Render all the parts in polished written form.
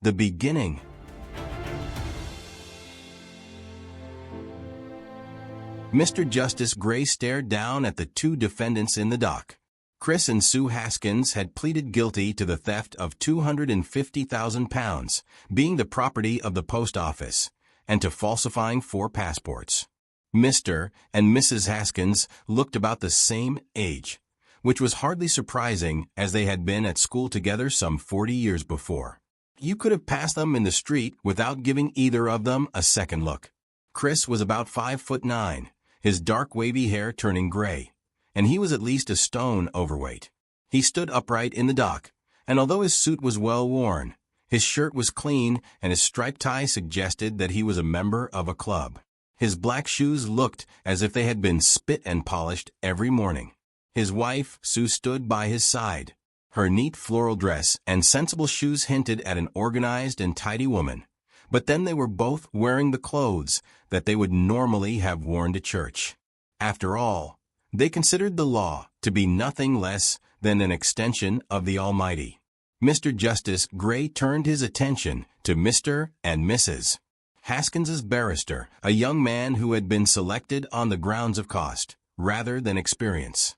The beginning. Mr. Justice Gray stared down at the two defendants in the dock. Chris and Sue Haskins had pleaded guilty to the theft of £250,000, being the property of the post office, and to falsifying 4 passports. Mr. and Mrs. Haskins looked about the same age, which was hardly surprising as they had been at school together some 40 years before. You could have passed them in the street without giving either of them a second look. Chris was about 5'9", his dark wavy hair turning gray, and he was at least a stone overweight. He stood upright in the dock, and although his suit was well worn, his shirt was clean and his striped tie suggested that he was a member of a club. His black shoes looked as if they had been spit and polished every morning. His wife, Sue, stood by his side. Her neat floral dress and sensible shoes hinted at an organized and tidy woman, but then they were both wearing the clothes that they would normally have worn to church. After all, they considered the law to be nothing less than an extension of the Almighty. Mr. Justice Gray turned his attention to Mr. and Mrs. Haskins's barrister, a young man who had been selected on the grounds of cost, rather than experience.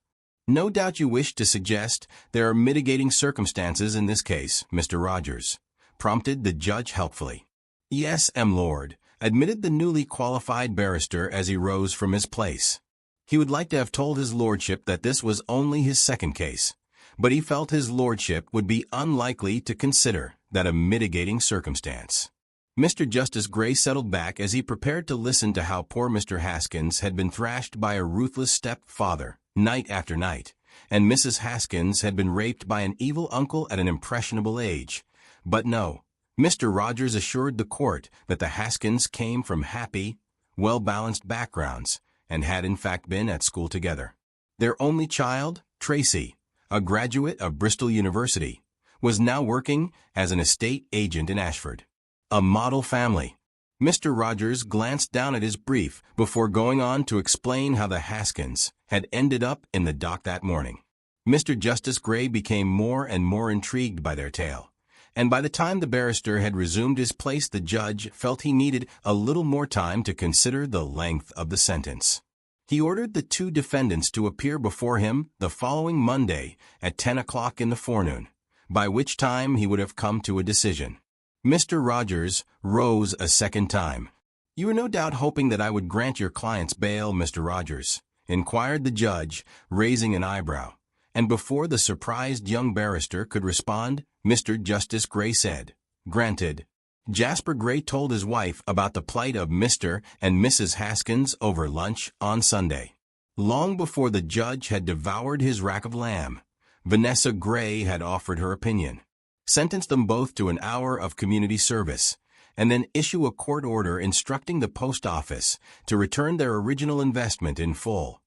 No doubt you wish to suggest there are mitigating circumstances in this case, Mr. Rogers, prompted the judge helpfully. Yes, Lord, admitted the newly qualified barrister as he rose from his place. He would like to have told his lordship that this was only his second case, but he felt his lordship would be unlikely to consider that a mitigating circumstance. Mr. Justice Gray settled back as he prepared to listen to how poor Mr. Haskins had been thrashed by a ruthless stepfather night after night, and Mrs. Haskins had been raped by an evil uncle at an impressionable age. But no, Mr. Rogers assured the court that the Haskins came from happy, well-balanced backgrounds and had in fact been at school together. Their only child, Tracy, a graduate of Bristol University, was now working as an estate agent in Ashford. A model family. Mr. Rogers glanced down at his brief before going on to explain how the Haskins had ended up in the dock that morning. Mr. Justice Gray became more and more intrigued by their tale, and by the time the barrister had resumed his place, the judge felt he needed a little more time to consider the length of the sentence. He ordered the two defendants to appear before him the following Monday at 10 o'clock in the forenoon, by which time he would have come to a decision. Mr. Rogers rose a second time. "You are no doubt hoping that I would grant your client's bail, Mr. Rogers?" inquired the judge, raising an eyebrow. And before the surprised young barrister could respond, Mr. Justice Gray said, "Granted." Jasper Gray told his wife about the plight of Mr. and Mrs. Haskins over lunch on Sunday. Long before the judge had devoured his rack of lamb, Vanessa Gray had offered her opinion, sentence them both to an hour of community service, and then issue a court order instructing the post office to return their original investment in full.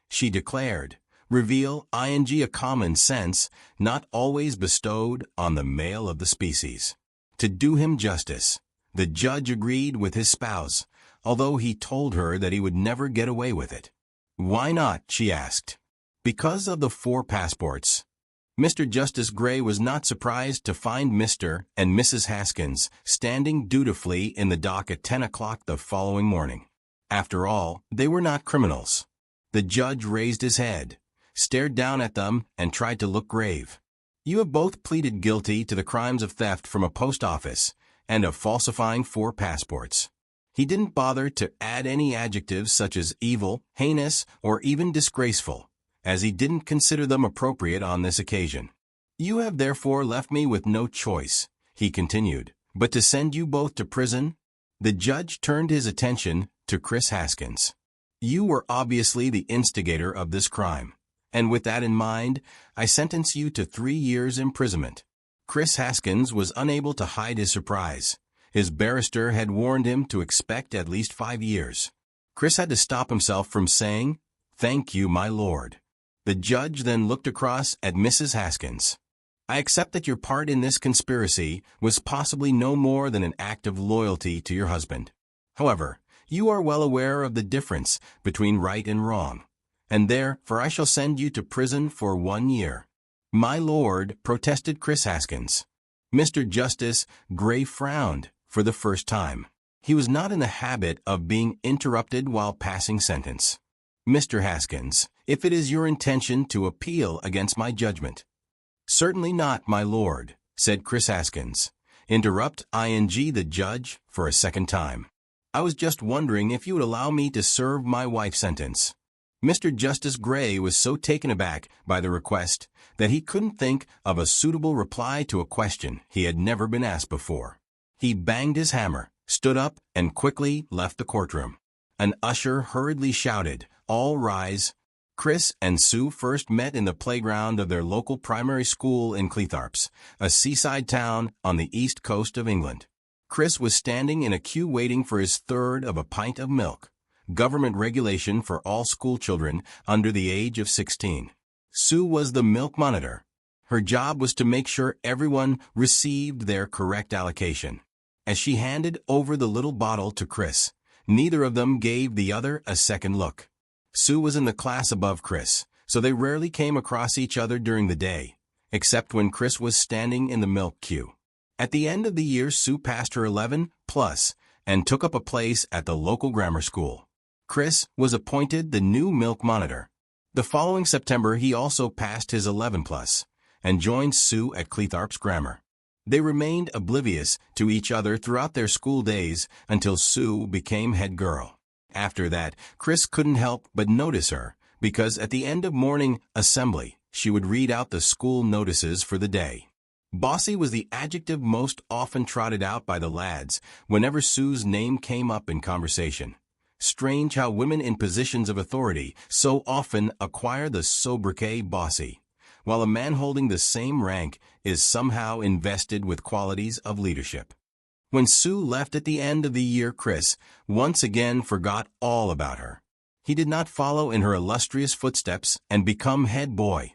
She declared, reveal a common sense not always bestowed on the male of the species. To do him justice, the judge agreed with his spouse, although he told her that he would never get away with it. "Why not?" she asked. "Because of the 4 passports." Mr. Justice Gray was not surprised to find Mr. and Mrs. Haskins standing dutifully in the dock at 10 o'clock the following morning. After all, they were not criminals. The judge raised his head, stared down at them, and tried to look grave. "You have both pleaded guilty to the crimes of theft from a post office and of falsifying 4 passports." He didn't bother to add any adjectives such as evil, heinous, or even disgraceful, as he didn't consider them appropriate on this occasion. "You have therefore left me with no choice," he continued, "but to send you both to prison." The judge turned his attention to Chris Haskins. "You were obviously the instigator of this crime, and with that in mind, I sentence you to 3 years imprisonment." Chris Haskins was unable to hide his surprise. His barrister had warned him to expect at least 5 years. Chris had to stop himself from saying, "Thank you, my lord." The judge then looked across at Mrs. Haskins. "I accept that your part in this conspiracy was possibly no more than an act of loyalty to your husband. However, you are well aware of the difference between right and wrong, and therefore I shall send you to prison for 1 year." "My lord," protested Chris Haskins. Mr. Justice Gray frowned for the first time. He was not in the habit of being interrupted while passing sentence. Mr. Haskins, if it is your intention to appeal against my judgment. Certainly not, my lord, said Chris Haskins. Interrupt ing the judge for a second time. I was just wondering if you would allow me to serve my wife's sentence. Mr. Justice Gray was so taken aback by the request that he couldn't think of a suitable reply to a question he had never been asked before. He banged his hammer, stood up, and quickly left the courtroom. An usher hurriedly shouted, "All rise." Chris and Sue first met in the playground of their local primary school in Cleethorpes, a seaside town on the east coast of England. Chris was standing in a queue waiting for his third of a pint of milk, government regulation for all school children under the age of 16. Sue was the milk monitor. Her job was to make sure everyone received their correct allocation. As she handed over the little bottle to Chris, neither of them gave the other a second look. Sue was in the class above Chris, so they rarely came across each other during the day, except when Chris was standing in the milk queue. At the end of the year, Sue passed her 11 plus and took up a place at the local grammar school. Chris was appointed the new milk monitor. The following September, he also passed his 11 plus and joined Sue at Cleethorpes Grammar. They remained oblivious to each other throughout their school days until Sue became head girl. After that, Chris couldn't help but notice her, because at the end of morning assembly, she would read out the school notices for the day. Bossy was the adjective most often trotted out by the lads whenever Sue's name came up in conversation. Strange how women in positions of authority so often acquire the sobriquet bossy, while a man holding the same rank is somehow invested with qualities of leadership. When Sue left at the end of the year, Chris once again forgot all about her. He did not follow in her illustrious footsteps and become head boy,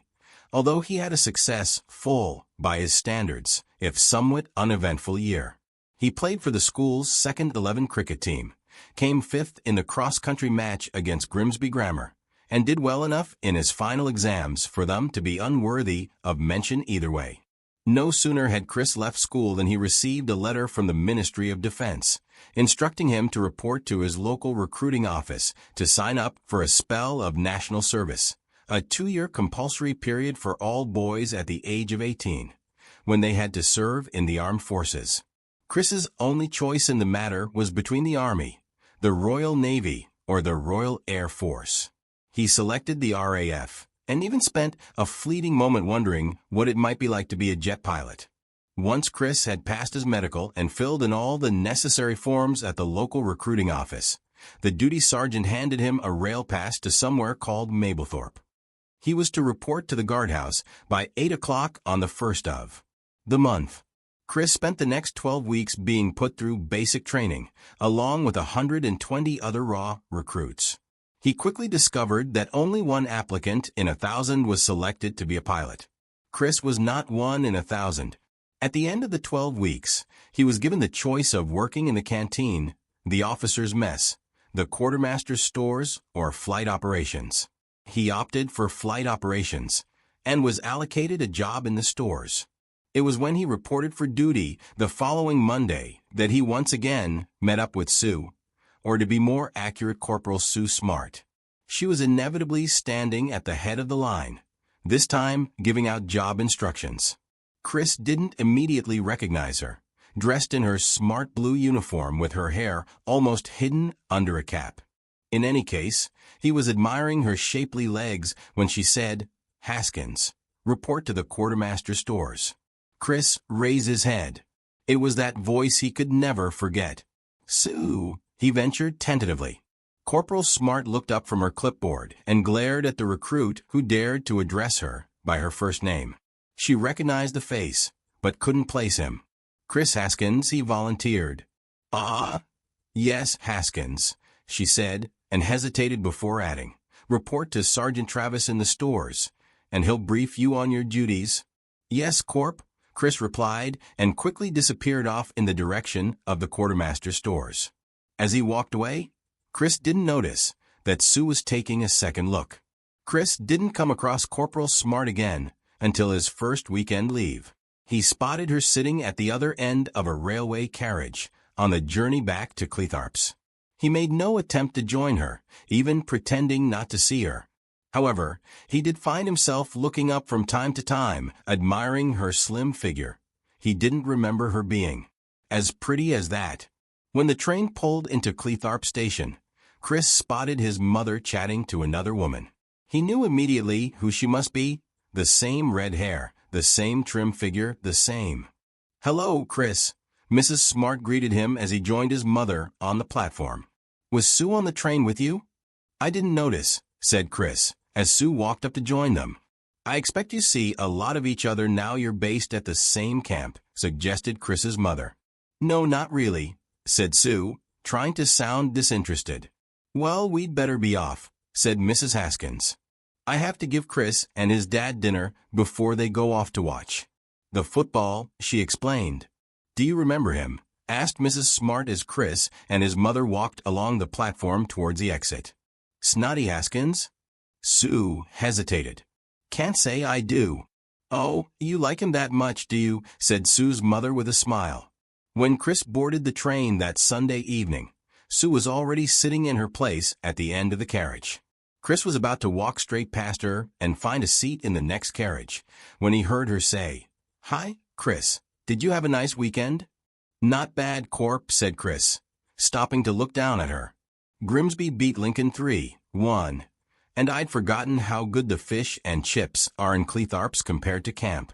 although he had a successful, by his standards, if somewhat uneventful year. He played for the school's second 11 cricket team, came fifth in the cross-country match against Grimsby Grammar, and did well enough in his final exams for them to be unworthy of mention either way. No sooner had Chris left school than he received a letter from the Ministry of Defense, instructing him to report to his local recruiting office to sign up for a spell of national service, a 2-year compulsory period for all boys at the age of 18, when they had to serve in the armed forces. Chris's only choice in the matter was between the Army, the Royal Navy, or the Royal Air Force. He selected the RAF, and even spent a fleeting moment wondering what it might be like to be a jet pilot. Once Chris had passed his medical and filled in all the necessary forms at the local recruiting office, the duty sergeant handed him a rail pass to somewhere called Mablethorpe. He was to report to the guardhouse by 8 o'clock on the 1st of the month. Chris spent the next 12 weeks being put through basic training, along with 120 other raw recruits. He quickly discovered that only one applicant in 1,000 was selected to be a pilot. Chris was not one in 1,000. At the end of the 12 weeks, he was given the choice of working in the canteen, the officer's mess, the quartermaster's stores, or flight operations. He opted for flight operations and was allocated a job in the stores. It was when he reported for duty the following Monday that he once again met up with Sue, or to be more accurate, Corporal Sue Smart. She was inevitably standing at the head of the line, this time giving out job instructions. Chris didn't immediately recognize her, dressed in her smart blue uniform with her hair almost hidden under a cap. In any case, he was admiring her shapely legs when she said, "Haskins, report to the quartermaster stores." Chris raised his head. It was that voice he could never forget. "Sue," he ventured tentatively. Corporal Smart looked up from her clipboard and glared at the recruit who dared to address her by her first name. She recognized the face, but couldn't place him. "Chris Haskins," he volunteered. "Ah, yes, Haskins," she said, and hesitated before adding, "Report to Sergeant Travis in the stores, and he'll brief you on your duties." "Yes, Corp," Chris replied, and quickly disappeared off in the direction of the quartermaster's stores. As he walked away, Chris didn't notice that Sue was taking a second look. Chris didn't come across Corporal Smart again until his first weekend leave. He spotted her sitting at the other end of a railway carriage, on the journey back to Cleethorpes. He made no attempt to join her, even pretending not to see her. However, he did find himself looking up from time to time, admiring her slim figure. He didn't remember her being as pretty as that. When the train pulled into Cleethorpes Station, Chris spotted his mother chatting to another woman. He knew immediately who she must be. The same red hair, the same trim figure, the same. "Hello, Chris," Mrs. Smart greeted him as he joined his mother on the platform. "Was Sue on the train with you?" "I didn't notice," said Chris, as Sue walked up to join them. "I expect you see a lot of each other now you're based at the same camp," suggested Chris's mother. "No, not really," said Sue, trying to sound disinterested. "Well, we'd better be off," said Mrs. Haskins. "I have to give Chris and his dad dinner before they go off to watch the football," she explained. "Do you remember him?" asked Mrs. Smart as Chris and his mother walked along the platform towards the exit. "Snotty Haskins?" Sue hesitated. "Can't say I do." "Oh, you like him that much, do you?" said Sue's mother with a smile. When Chris boarded the train that Sunday evening, Sue was already sitting in her place at the end of the carriage. Chris was about to walk straight past her and find a seat in the next carriage, when he heard her say, "Hi, Chris. Did you have a nice weekend?" "Not bad, Corp," said Chris, stopping to look down at her. "Grimsby beat Lincoln 3-1, and I'd forgotten how good the fish and chips are in Cleethorpes compared to camp."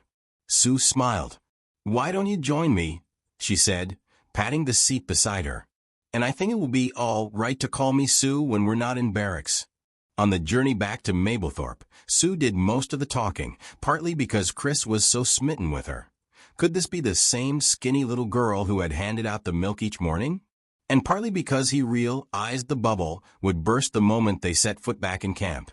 Sue smiled. "Why don't you join me?" she said, patting the seat beside her. "And I think it will be all right to call me Sue when we're not in barracks." On the journey back to Mablethorpe, Sue did most of the talking, partly because Chris was so smitten with her. Could this be the same skinny little girl who had handed out the milk each morning? And partly because he realized the bubble would burst the moment they set foot back in camp.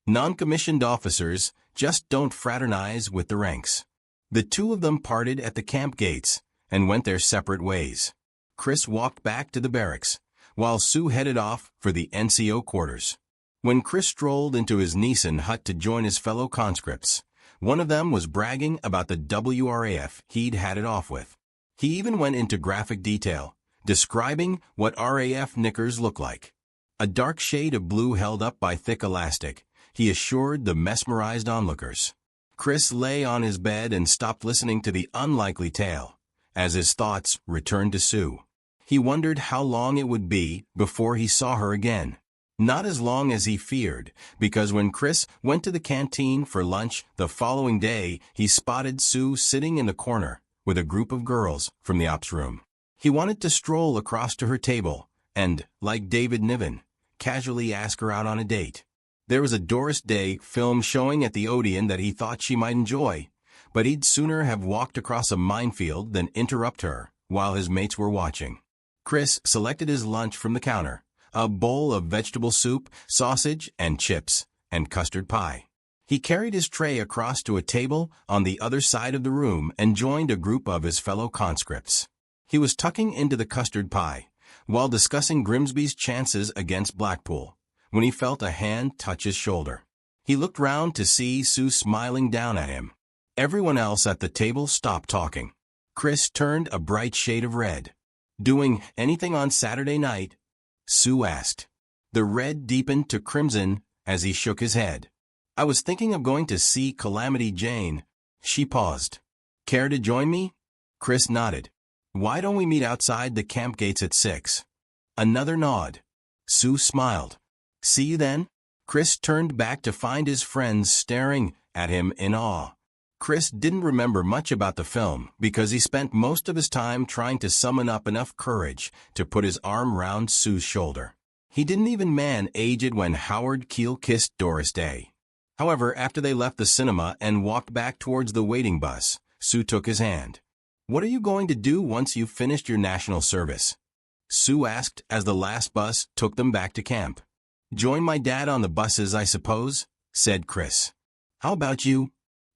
Non-commissioned officers just don't fraternize with the ranks. The two of them parted at the camp gates and went their separate ways. Chris walked back to the barracks, while Sue headed off for the NCO quarters. When Chris strolled into his Neeson hut to join his fellow conscripts, one of them was bragging about the WRAF he'd had it off with. He even went into graphic detail, describing what RAF knickers look like. A dark shade of blue held up by thick elastic, he assured the mesmerized onlookers. Chris lay on his bed and stopped listening to the unlikely tale, as his thoughts returned to Sue. He wondered how long it would be before he saw her again. Not as long as he feared, because when Chris went to the canteen for lunch the following day, he spotted Sue sitting in the corner with a group of girls from the ops room. He wanted to stroll across to her table and, like David Niven, casually ask her out on a date. There was a Doris Day film showing at the Odeon that he thought she might enjoy, but he'd sooner have walked across a minefield than interrupt her while his mates were watching. Chris selected his lunch from the counter, a bowl of vegetable soup, sausage and chips, and custard pie. He carried his tray across to a table on the other side of the room and joined a group of his fellow conscripts. He was tucking into the custard pie while discussing Grimsby's chances against Blackpool, when he felt a hand touch his shoulder. He looked round to see Sue smiling down at him. Everyone else at the table stopped talking. Chris turned a bright shade of red. "Doing anything on Saturday night?" Sue asked. The red deepened to crimson as he shook his head. "I was thinking of going to see Calamity Jane." She paused. "Care to join me?" Chris nodded. "Why don't we meet outside the camp gates at 6? Another nod. Sue smiled. "See you then?" Chris turned back to find his friends staring at him in awe. Chris didn't remember much about the film because he spent most of his time trying to summon up enough courage to put his arm round Sue's shoulder. He didn't even manage it when Howard Keel kissed Doris Day. However, after they left the cinema and walked back towards the waiting bus, Sue took his hand. "What are you going to do once you've finished your national service?" Sue asked as the last bus took them back to camp. "Join my dad on the buses, I suppose," said Chris. "How about you?"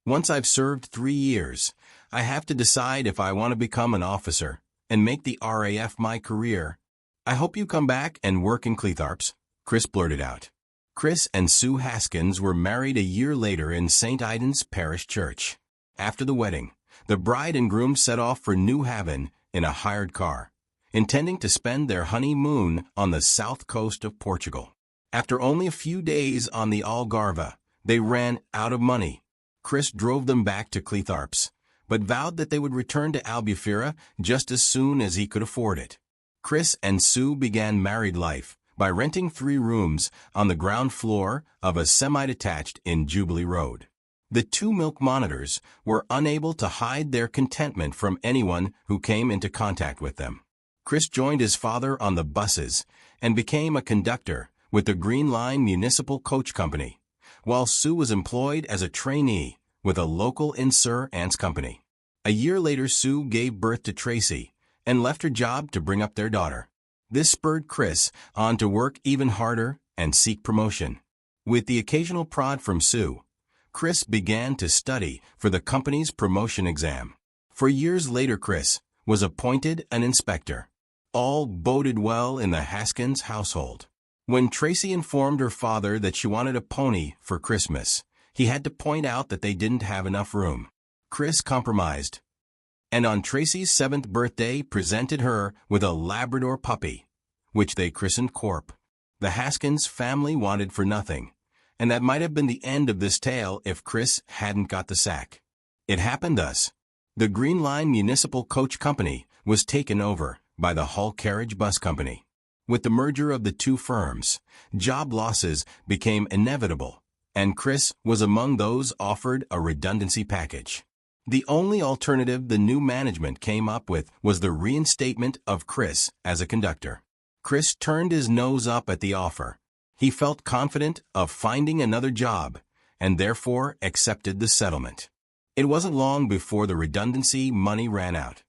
"Once I've served 3 years, I have to decide if I want to become an officer and make the RAF my career." "I hope you come back and work in Cleethorpes," Chris blurted out. Chris and Sue Haskins were married a year later in St. Aidan's Parish Church. After the wedding, The bride and groom set off for New Haven in a hired car, intending to spend their honeymoon on the south coast of Portugal. After only a few days on the Algarve, they ran out of money. Chris drove them back to Cleethorpes, but vowed that they would return to Albufeira just as soon as he could afford it. Chris and Sue began married life by renting 3 rooms on the ground floor of a semi-detached in Jubilee Road. The 2 milk monitors were unable to hide their contentment from anyone who came into contact with them. Chris joined his father on the buses and became a conductor with the Green Line Municipal Coach Company, while Sue was employed as a trainee with a local insurance company. A year later, Sue gave birth to Tracy and left her job to bring up their daughter. This spurred Chris on to work even harder and seek promotion. With the occasional prod from Sue, Chris began to study for the company's promotion exam. For years later, Chris was appointed an inspector. All boded well in the Haskins household. When Tracy informed her father that she wanted a pony for Christmas, he had to point out that they didn't have enough room. Chris compromised, and on Tracy's 7th birthday presented her with a Labrador puppy, which they christened Corp. The Haskins family wanted for nothing, and that might have been the end of this tale if Chris hadn't got the sack. It happened thus. The Green Line Municipal Coach Company was taken over by the Hull Carriage Bus Company. With the merger of the 2 firms, job losses became inevitable, and Chris was among those offered a redundancy package. The only alternative the new management came up with was the reinstatement of Chris as a conductor. Chris turned his nose up at the offer. He felt confident of finding another job, and therefore accepted the settlement. It wasn't long before the redundancy money ran out,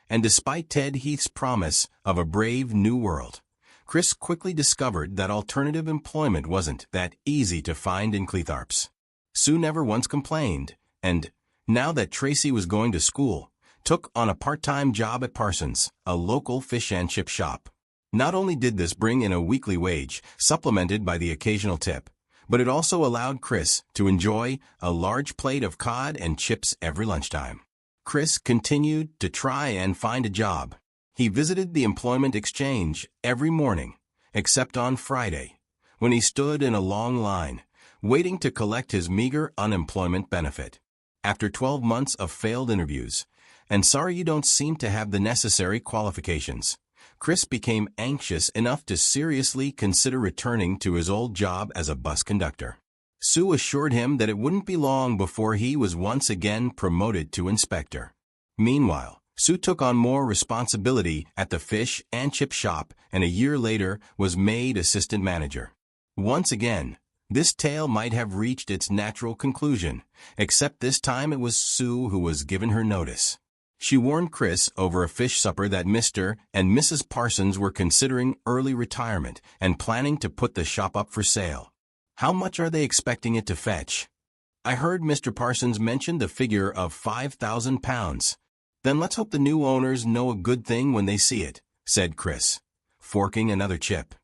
and despite Ted Heath's promise of a brave new world, Chris quickly discovered that alternative employment wasn't that easy to find in Cleethorpes. Sue never once complained, and, now that Tracy was going to school, took on a part-time job at Parsons, a local fish and chip shop. Not only did this bring in a weekly wage, supplemented by the occasional tip, but it also allowed Chris to enjoy a large plate of cod and chips every lunchtime. Chris continued to try and find a job. He visited the employment exchange every morning, except on Friday, when he stood in a long line, waiting to collect his meager unemployment benefit. After 12 months of failed interviews, and sorry you don't seem to have the necessary qualifications, Chris became anxious enough to seriously consider returning to his old job as a bus conductor. Sue assured him that it wouldn't be long before he was once again promoted to inspector. Meanwhile, Sue took on more responsibility at the fish and chip shop and a year later was made assistant manager. Once again, this tale might have reached its natural conclusion, except this time it was Sue who was given her notice. She warned Chris over a fish supper that Mr. and Mrs. Parsons were considering early retirement and planning to put the shop up for sale. How much are they expecting it to fetch? I heard Mr. Parsons mention the figure of £5,000. Then let's hope the new owners know a good thing when they see it, said Chris, forking another chip.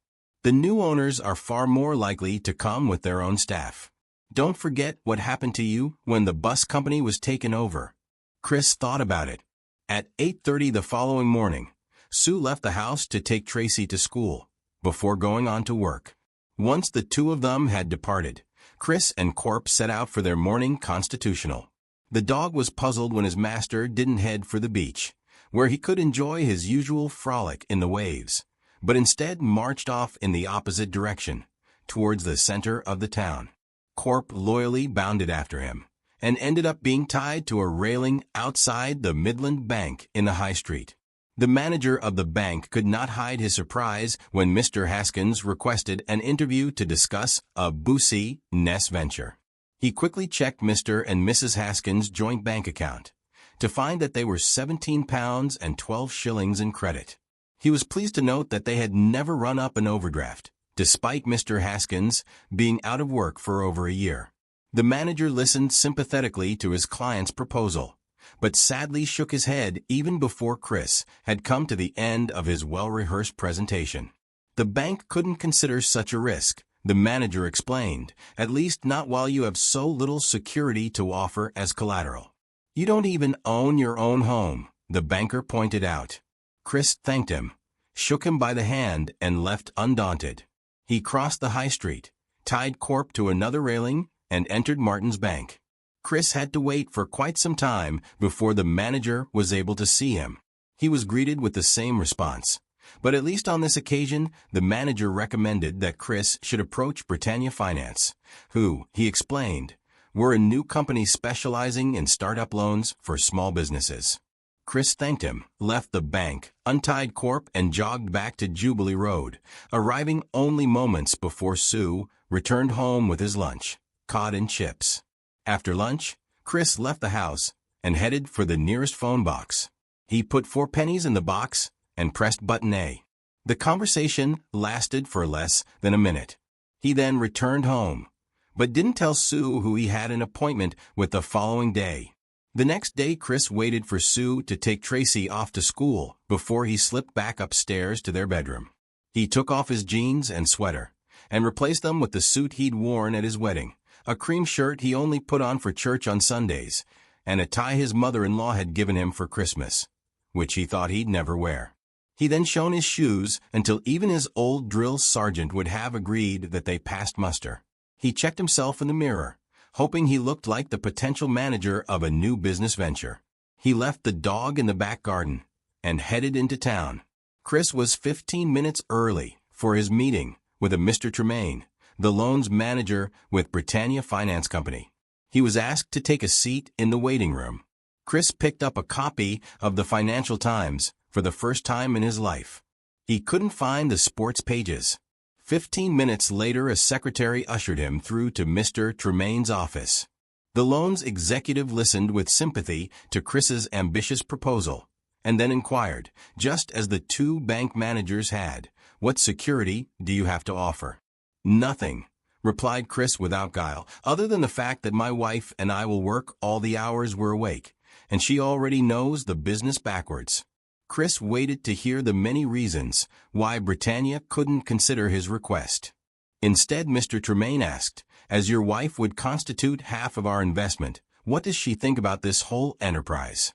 The new owners are far more likely to come with their own staff. Don't forget what happened to you when the bus company was taken over. Chris thought about it. At 8:30 the following morning, Sue left the house to take Tracy to school, before going on to work. Once the 2 of them had departed, Chris and Corp set out for their morning constitutional. The dog was puzzled when his master didn't head for the beach, where he could enjoy his usual frolic in the waves, but instead marched off in the opposite direction, towards the center of the town. Corp loyally bounded after him, and ended up being tied to a railing outside the Midland Bank in the High Street. The manager of the bank could not hide his surprise when Mr. Haskins requested an interview to discuss a business venture. He quickly checked Mr. and Mrs. Haskins' joint bank account to find that they were £17 and 12 shillings in credit. He was pleased to note that they had never run up an overdraft, despite Mr. Haskins being out of work for over a year. The manager listened sympathetically to his client's proposal, but sadly shook his head even before Chris had come to the end of his well-rehearsed presentation. The bank couldn't consider such a risk, the manager explained, at least not while you have so little security to offer as collateral. "You don't even own your own home," the banker pointed out. Chris thanked him, shook him by the hand, and left undaunted. He crossed the high street, tied Corp to another railing, and entered Martin's bank. Chris had to wait for quite some time before the manager was able to see him. He was greeted with the same response. But at least on this occasion, the manager recommended that Chris should approach Britannia Finance, who, he explained, were a new company specializing in startup loans for small businesses. Chris thanked him, left the bank, untied Corp, and jogged back to Jubilee Road, arriving only moments before Sue returned home with his lunch, cod and chips. After lunch, Chris left the house and headed for the nearest phone box. He put 4 pennies in the box and pressed button A. The conversation lasted for less than a minute. He then returned home, but didn't tell Sue who he had an appointment with the following day. The next day, Chris waited for Sue to take Tracy off to school before he slipped back upstairs to their bedroom. He took off his jeans and sweater and replaced them with the suit he'd worn at his wedding, a cream shirt he only put on for church on Sundays, and a tie his mother-in-law had given him for Christmas, which he thought he'd never wear. He then shone his shoes until even his old drill sergeant would have agreed that they passed muster. He checked himself in the mirror, hoping he looked like the potential manager of a new business venture. He left the dog in the back garden and headed into town. Chris was 15 minutes early for his meeting with a Mr. Tremaine, the loans manager with Britannia Finance Company. He was asked to take a seat in the waiting room. Chris picked up a copy of the Financial Times for the first time in his life. He couldn't find the sports pages. 15 minutes later, a secretary ushered him through to Mr. Tremaine's office. The loans executive listened with sympathy to Chris's ambitious proposal, and then inquired, just as the 2 bank managers had, "What security do you have to offer?" "Nothing," replied Chris without guile, "other than the fact that my wife and I will work all the hours we're awake, and she already knows the business backwards." Chris waited to hear the many reasons why Britannia couldn't consider his request. Instead, Mr. Tremaine asked, "As your wife would constitute half of our investment, what does she think about this whole enterprise?"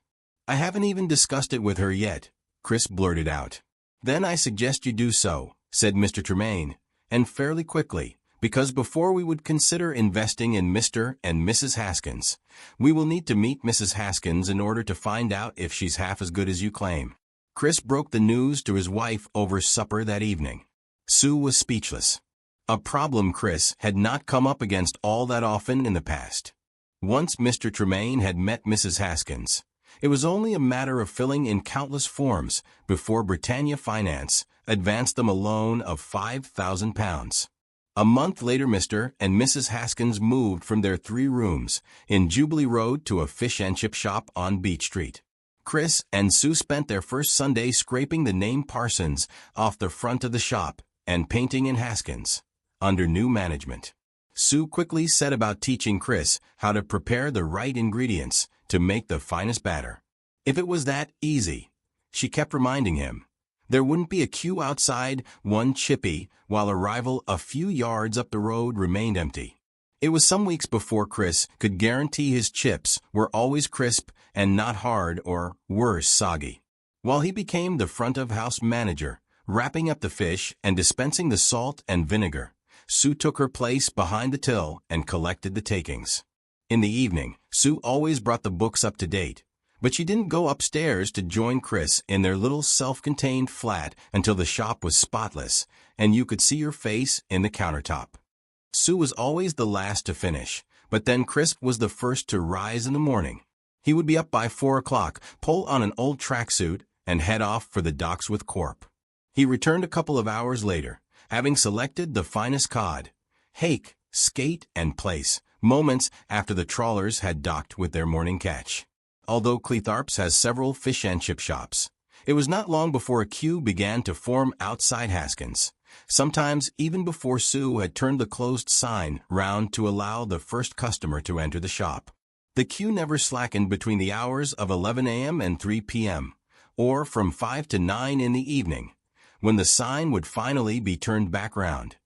"I haven't even discussed it with her yet," Chris blurted out. "Then I suggest you do so," said Mr. Tremaine, and fairly quickly, "because before we would consider investing in Mr. and Mrs. Haskins, we will need to meet Mrs. Haskins in order to find out if she's half as good as you claim." Chris broke the news to his wife over supper that evening. Sue was speechless. A problem Chris had not come up against all that often in the past. Once Mr. Tremaine had met Mrs. Haskins, it was only a matter of filling in countless forms before Britannia Finance advanced them a loan of £5,000. A month later, Mr. and Mrs. Haskins moved from their 3 rooms in Jubilee Road to a fish and chip shop on Beach Street. Chris and Sue spent their first Sunday scraping the name Parsons off the front of the shop and painting in Haskins, under new management. Sue quickly set about teaching Chris how to prepare the right ingredients to make the finest batter. If it was that easy, she kept reminding him, there wouldn't be a queue outside one chippy while a rival a few yards up the road remained empty. It was some weeks before Chris could guarantee his chips were always crisp and not hard or, worse, soggy. While he became the front-of-house manager, wrapping up the fish and dispensing the salt and vinegar, Sue took her place behind the till and collected the takings. In the evening, Sue always brought the books up to date, but she didn't go upstairs to join Chris in their little self-contained flat until the shop was spotless and you could see her face in the countertop. Sue was always the last to finish, but then Chris was the first to rise in the morning. He would be up by 4 o'clock, pull on an old tracksuit, and head off for the docks with Corp. He returned a couple of hours later, having selected the finest cod, hake, skate, and plaice, moments after the trawlers had docked with their morning catch. Although Cleethorpes has several fish and chip shops, it was not long before a queue began to form outside Haskins, sometimes even before Sue had turned the closed sign round to allow the first customer to enter the shop. The queue never slackened between the hours of 11 a.m. and 3 p.m., or from 5 to 9 in the evening, when the sign would finally be turned back round,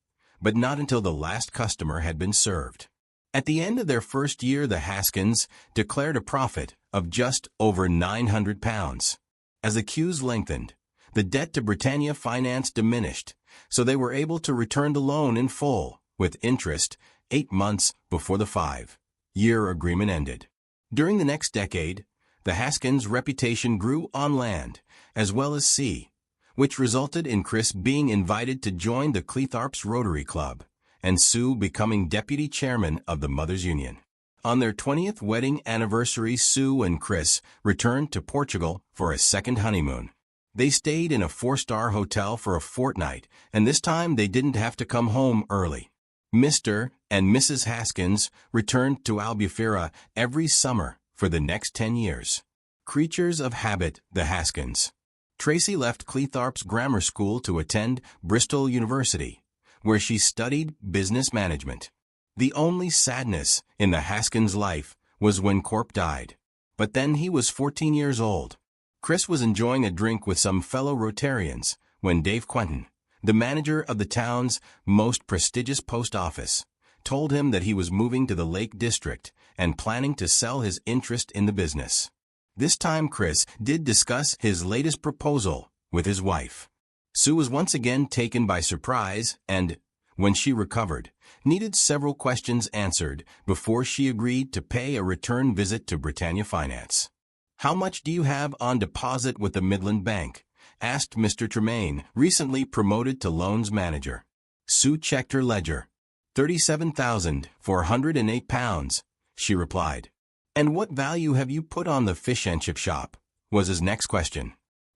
but not until the last customer had been served. At the end of their first year, the Haskins declared a profit of just over £900. As the queues lengthened, the debt to Britannia Finance diminished, so they were able to return the loan in full, with interest, 8 months before the 5-year agreement ended. During the next decade, the Haskins' reputation grew on land, as well as sea, which resulted in Chris being invited to join the Cleethorpes Rotary Club, and Sue becoming deputy chairman of the Mothers Union. On their 20th wedding anniversary, Sue and Chris returned to Portugal for a second honeymoon. They stayed in a 4-star hotel for a fortnight, and this time they didn't have to come home early. Mr. and Mrs. Haskins returned to Albufeira every summer for the next 10 years. Creatures of habit, the Haskins. Tracy left Cleethorpes Grammar School to attend Bristol University, where she studied business management. The only sadness in the Haskins' life was when Corp died. But then he was 14 years old. Chris was enjoying a drink with some fellow Rotarians when Dave Quentin, the manager of the town's most prestigious post office, told him that he was moving to the Lake District and planning to sell his interest in the business. This time Chris did discuss his latest proposal with his wife. Sue was once again taken by surprise and, when she recovered, needed several questions answered before she agreed to pay a return visit to Britannia Finance. "How much do you have on deposit with the Midland Bank?" asked Mr. Tremaine, recently promoted to loans manager. Sue checked her ledger. £37,408, she replied. "And what value have you put on the fish and chip shop?" was his next question.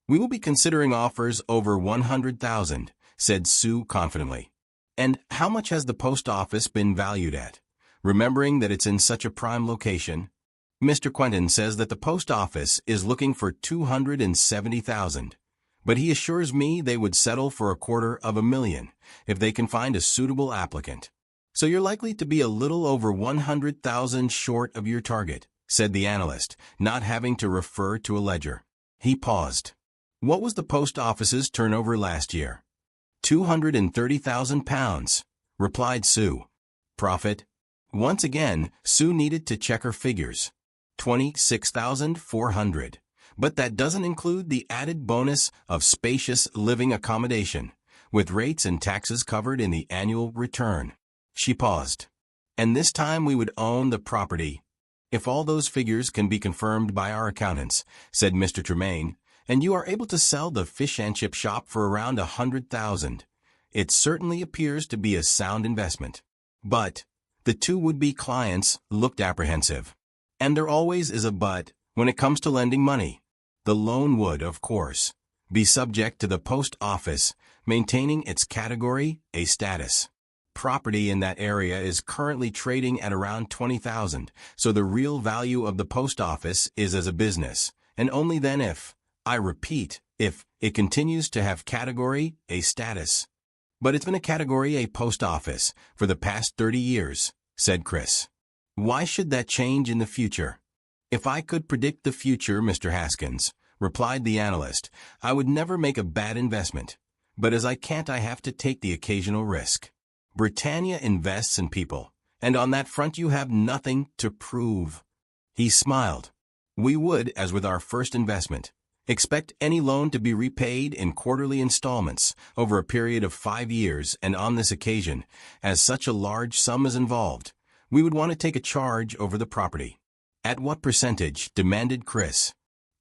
"We will be considering offers over $100,000, said Sue confidently. "And how much has the post office been valued at?" remembering that it's in such a prime location. "Mr. Quentin says that the post office is looking for $270,000, but he assures me they would settle for $250,000 if they can find a suitable applicant. So you're likely to be a little over $100,000 short of your target," said the analyst, not having to refer to a ledger. He paused. "What was the post office's turnover last year?" £230,000, replied Sue. "Profit?" Once again, Sue needed to check her figures. $26,400, but that doesn't include the added bonus of spacious living accommodation, with rates and taxes covered in the annual return. She paused. "And this time we would own the property." "If all those figures can be confirmed by our accountants," said Mr. Tremaine, "and you are able to sell the fish and chip shop for around $100,000, it certainly appears to be a sound investment." But the two would-be clients looked apprehensive. And there always is a but when it comes to lending money. The loan would, of course, be subject to the post office maintaining its Category A status. Property in that area is currently trading at around $20,000, so the real value of the post office is as a business, and only then if, I repeat, if it continues to have Category A status. "But it's been a Category A post office for the past 30 years, said Chris. "Why should that change in the future?" "If I could predict the future, Mr. Haskins," replied the analyst, "I would never make a bad investment. But as I can't, I have to take the occasional risk. Britannia invests in people, and on that front you have nothing to prove." He smiled. "We would, as with our first investment, expect any loan to be repaid in quarterly installments over a period of 5 years, and on this occasion, as such a large sum is involved, we would want to take a charge over the property." "At what percentage?" demanded Chris.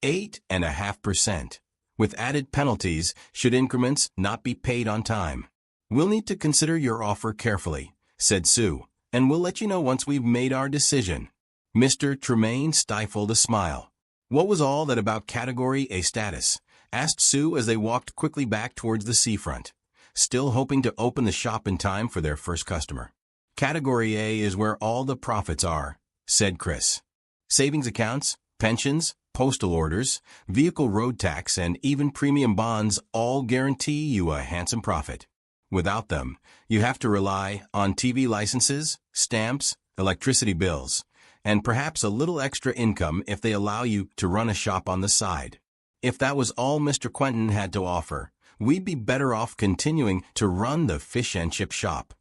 8.5%, with added penalties should increments not be paid on time. "We'll need to consider your offer carefully," said Sue, "and we'll let you know once we've made our decision." Mr. Tremaine stifled a smile. "What was all that about Category A status?" asked Sue as they walked quickly back towards the seafront, still hoping to open the shop in time for their first customer. "Category A is where all the profits are," said Chris. "Savings accounts, pensions, postal orders, vehicle road tax, and even premium bonds all guarantee you a handsome profit. Without them, you have to rely on TV licenses, stamps, electricity bills, and perhaps a little extra income if they allow you to run a shop on the side. If that was all Mr. Quentin had to offer, we'd be better off continuing to run the fish and chip shop."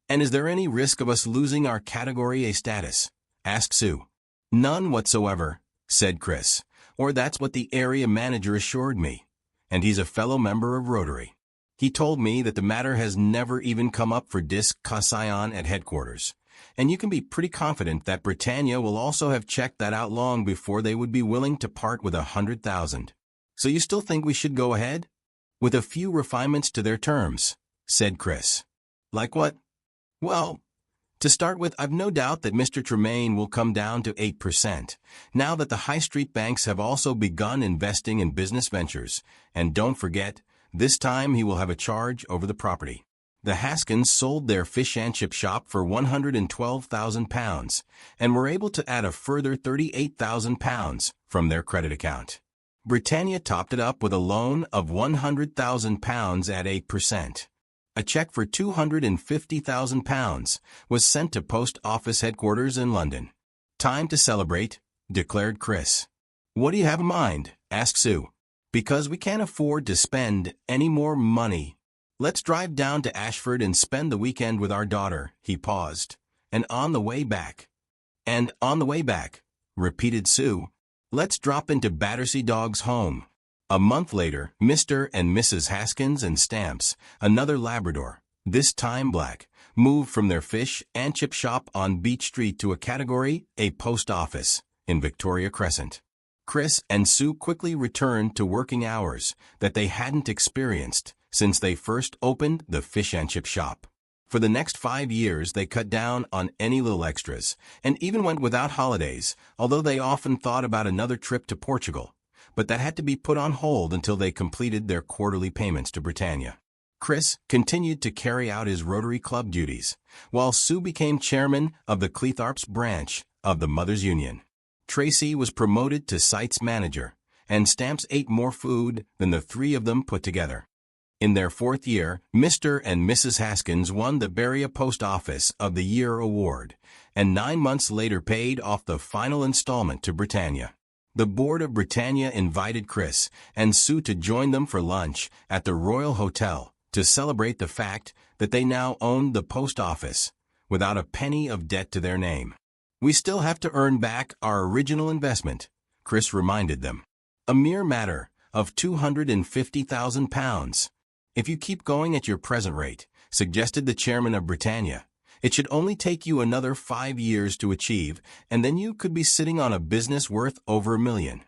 "And is there any risk of us losing our Category A status?" asked Sue. "None whatsoever," said Chris. Or that's what the area manager assured me. And he's a fellow member of Rotary. He told me that the matter has never even come up for discussion at headquarters. And you can be pretty confident that Britannia will also have checked that out long before they would be willing to part with 100,000. So you still think we should go ahead? With a few refinements to their terms, said Chris. Like what? Well, to start with, I've no doubt that Mr. Tremaine will come down to 8%, now that the high street banks have also begun investing in business ventures. And don't forget, this time he will have a charge over the property. The Haskins sold their fish and chip shop for £112,000 and were able to add a further £38,000 from their credit account. Britannia topped it up with a loan of £100,000 at 8%. A check for £250,000 was sent to Post Office headquarters in London. Time to celebrate, declared Chris. What do you have in mind? Asked Sue. Because we can't afford to spend any more money. Let's drive down to Ashford and spend the weekend with our daughter. He paused. And on the way back, repeated Sue. Let's drop into Battersea Dog's home. A month later, Mr. and Mrs. Haskins and Stamps, another Labrador, this time black, moved from their fish and chip shop on Beach Street to a Category A post office in Victoria Crescent. Chris and Sue quickly returned to working hours that they hadn't experienced since they first opened the fish and chip shop. For the next 5 years, they cut down on any little extras and even went without holidays, although they often thought about another trip to Portugal. But that had to be put on hold until they completed their quarterly payments to Britannia. Chris continued to carry out his Rotary Club duties, while Sue became chairman of the Cleethorpes branch of the Mothers Union. Tracy was promoted to sites manager, and Stamps ate more food than the three of them put together. In their 4th year, Mr. and Mrs. Haskins won the Beria Post Office of the Year award, and 9 months later paid off the final installment to Britannia. The board of Britannia invited Chris and Sue to join them for lunch at the Royal Hotel to celebrate the fact that they now owned the post office without a penny of debt to their name. We still have to earn back our original investment, Chris reminded them. A mere matter of £250,000. If you keep going at your present rate, suggested the chairman of Britannia, it should only take you another 5 years to achieve, and then you could be sitting on a business worth over $1 million.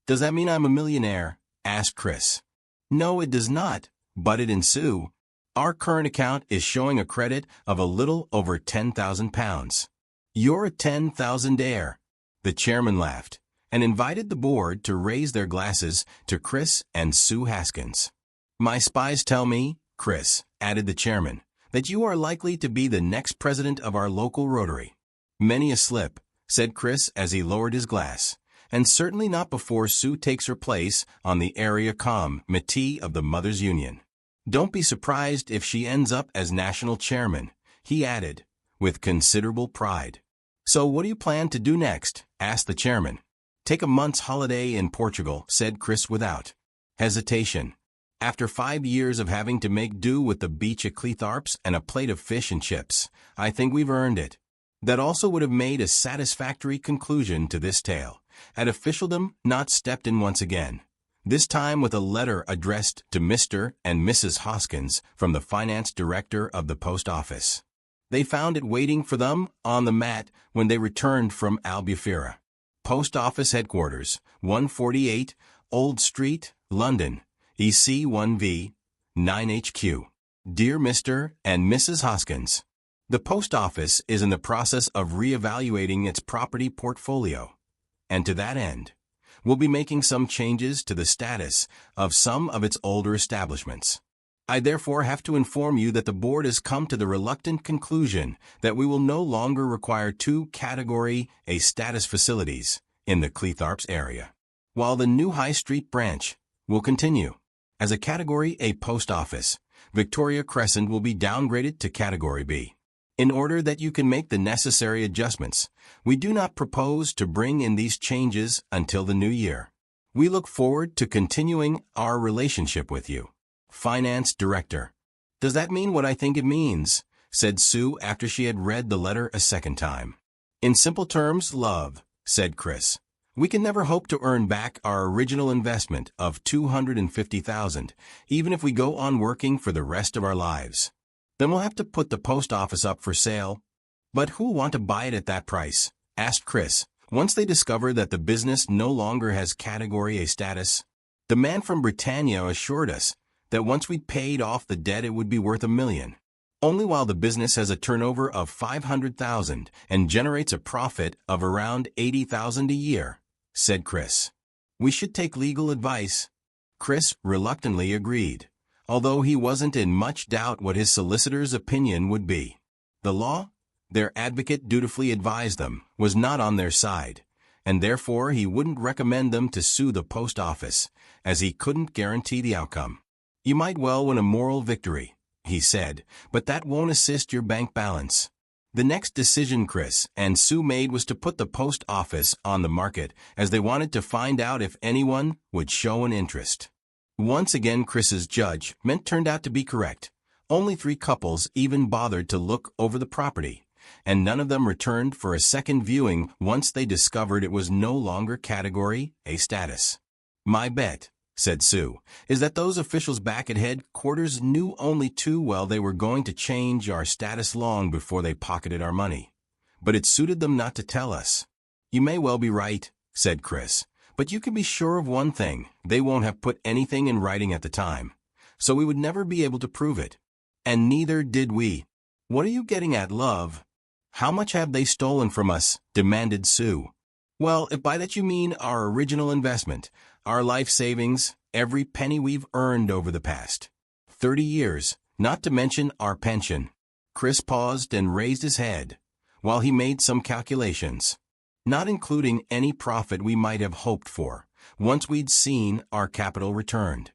Does that mean I'm a millionaire? Asked Chris. No, it does not, butted in Sue. Our current account is showing a credit of a little over £10,000. You're a 10,000-aire. The chairman laughed and invited the board to raise their glasses to Chris and Sue Haskins. My spies tell me, Chris, added the chairman, that you are likely to be the next president of our local Rotary. Many a slip, said Chris as he lowered his glass, and certainly not before Sue takes her place on the area committee of the Mothers Union. Don't be surprised if she ends up as national chairman, he added, with considerable pride. So what do you plan to do next? Asked the chairman. Take a month's holiday in Portugal, said Chris without hesitation. After 5 years of having to make do with the beach at Cleethorpes and a plate of fish and chips, I think we've earned it. That also would have made a satisfactory conclusion to this tale, had officialdom not stepped in once again, this time with a letter addressed to Mr. and Mrs. Hoskins from the finance director of the post office. They found it waiting for them on the mat when they returned from Albufeira. Post Office Headquarters, 148, Old Street, London, EC1V, 9HQ. Dear Mr. and Mrs. Hoskins, the Post Office is in the process of re-evaluating its property portfolio, and to that end, we'll be making some changes to the status of some of its older establishments. I therefore have to inform you that the board has come to the reluctant conclusion that we will no longer require 2 Category A status facilities in the Cleethorpes area, while the new High Street branch will continue. As a Category A post office, Victoria Crescent will be downgraded to Category B. In order that you can make the necessary adjustments, we do not propose to bring in these changes until the new year. We look forward to continuing our relationship with you. Finance Director. Does that mean what I think it means? Said Sue after she had read the letter a second time. In simple terms, love, said Chris. We can never hope to earn back our original investment of $250,000, even if we go on working for the rest of our lives. Then we'll have to put the post office up for sale. But who'll want to buy it at that price? Asked Chris, once they discover that the business no longer has Category A status. The man from Britannia assured us that once we'd paid off the debt it would be worth $1 million. Only while the business has a turnover of $500,000 and generates a profit of around $80,000 a year, said Chris. We should take legal advice. Chris reluctantly agreed, although he wasn't in much doubt what his solicitor's opinion would be. The law, their advocate dutifully advised them, was not on their side, and therefore he wouldn't recommend them to sue the post office, as he couldn't guarantee the outcome. You might well win a moral victory, he said, but that won't assist your bank balance. The next decision Chris and Sue made was to put the post office on the market, as they wanted to find out if anyone would show an interest. Once again Chris's judgment turned out to be correct. Only 3 couples even bothered to look over the property, and none of them returned for a second viewing once they discovered it was no longer Category A status. My bet, said Sue, is that those officials back at headquarters knew only too well they were going to change our status long before they pocketed our money. But it suited them not to tell us. You may well be right, said Chris, but you can be sure of one thing, they won't have put anything in writing at the time, so we would never be able to prove it. And neither did we. What are you getting at, love? How much have they stolen from us? Demanded Sue. Well, if by that you mean our original investment, our life savings, every penny we've earned over the past 30 years, not to mention our pension. Chris paused and raised his head, while he made some calculations, not including any profit we might have hoped for, once we'd seen our capital returned.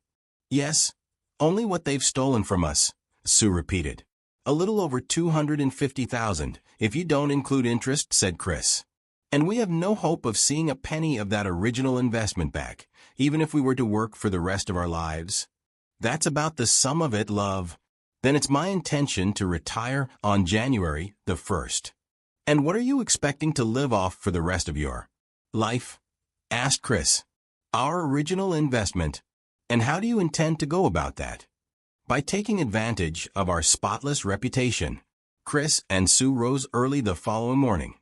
Yes, only what they've stolen from us, Sue repeated. A little over $250,000, if you don't include interest, said Chris. And we have no hope of seeing a penny of that original investment back, even if we were to work for the rest of our lives. That's about the sum of it, love. Then it's my intention to retire on January the 1st. And what are you expecting to live off for the rest of your life? Asked Chris. Our original investment. And how do you intend to go about that? By taking advantage of our spotless reputation. Chris and Sue rose early the following morning.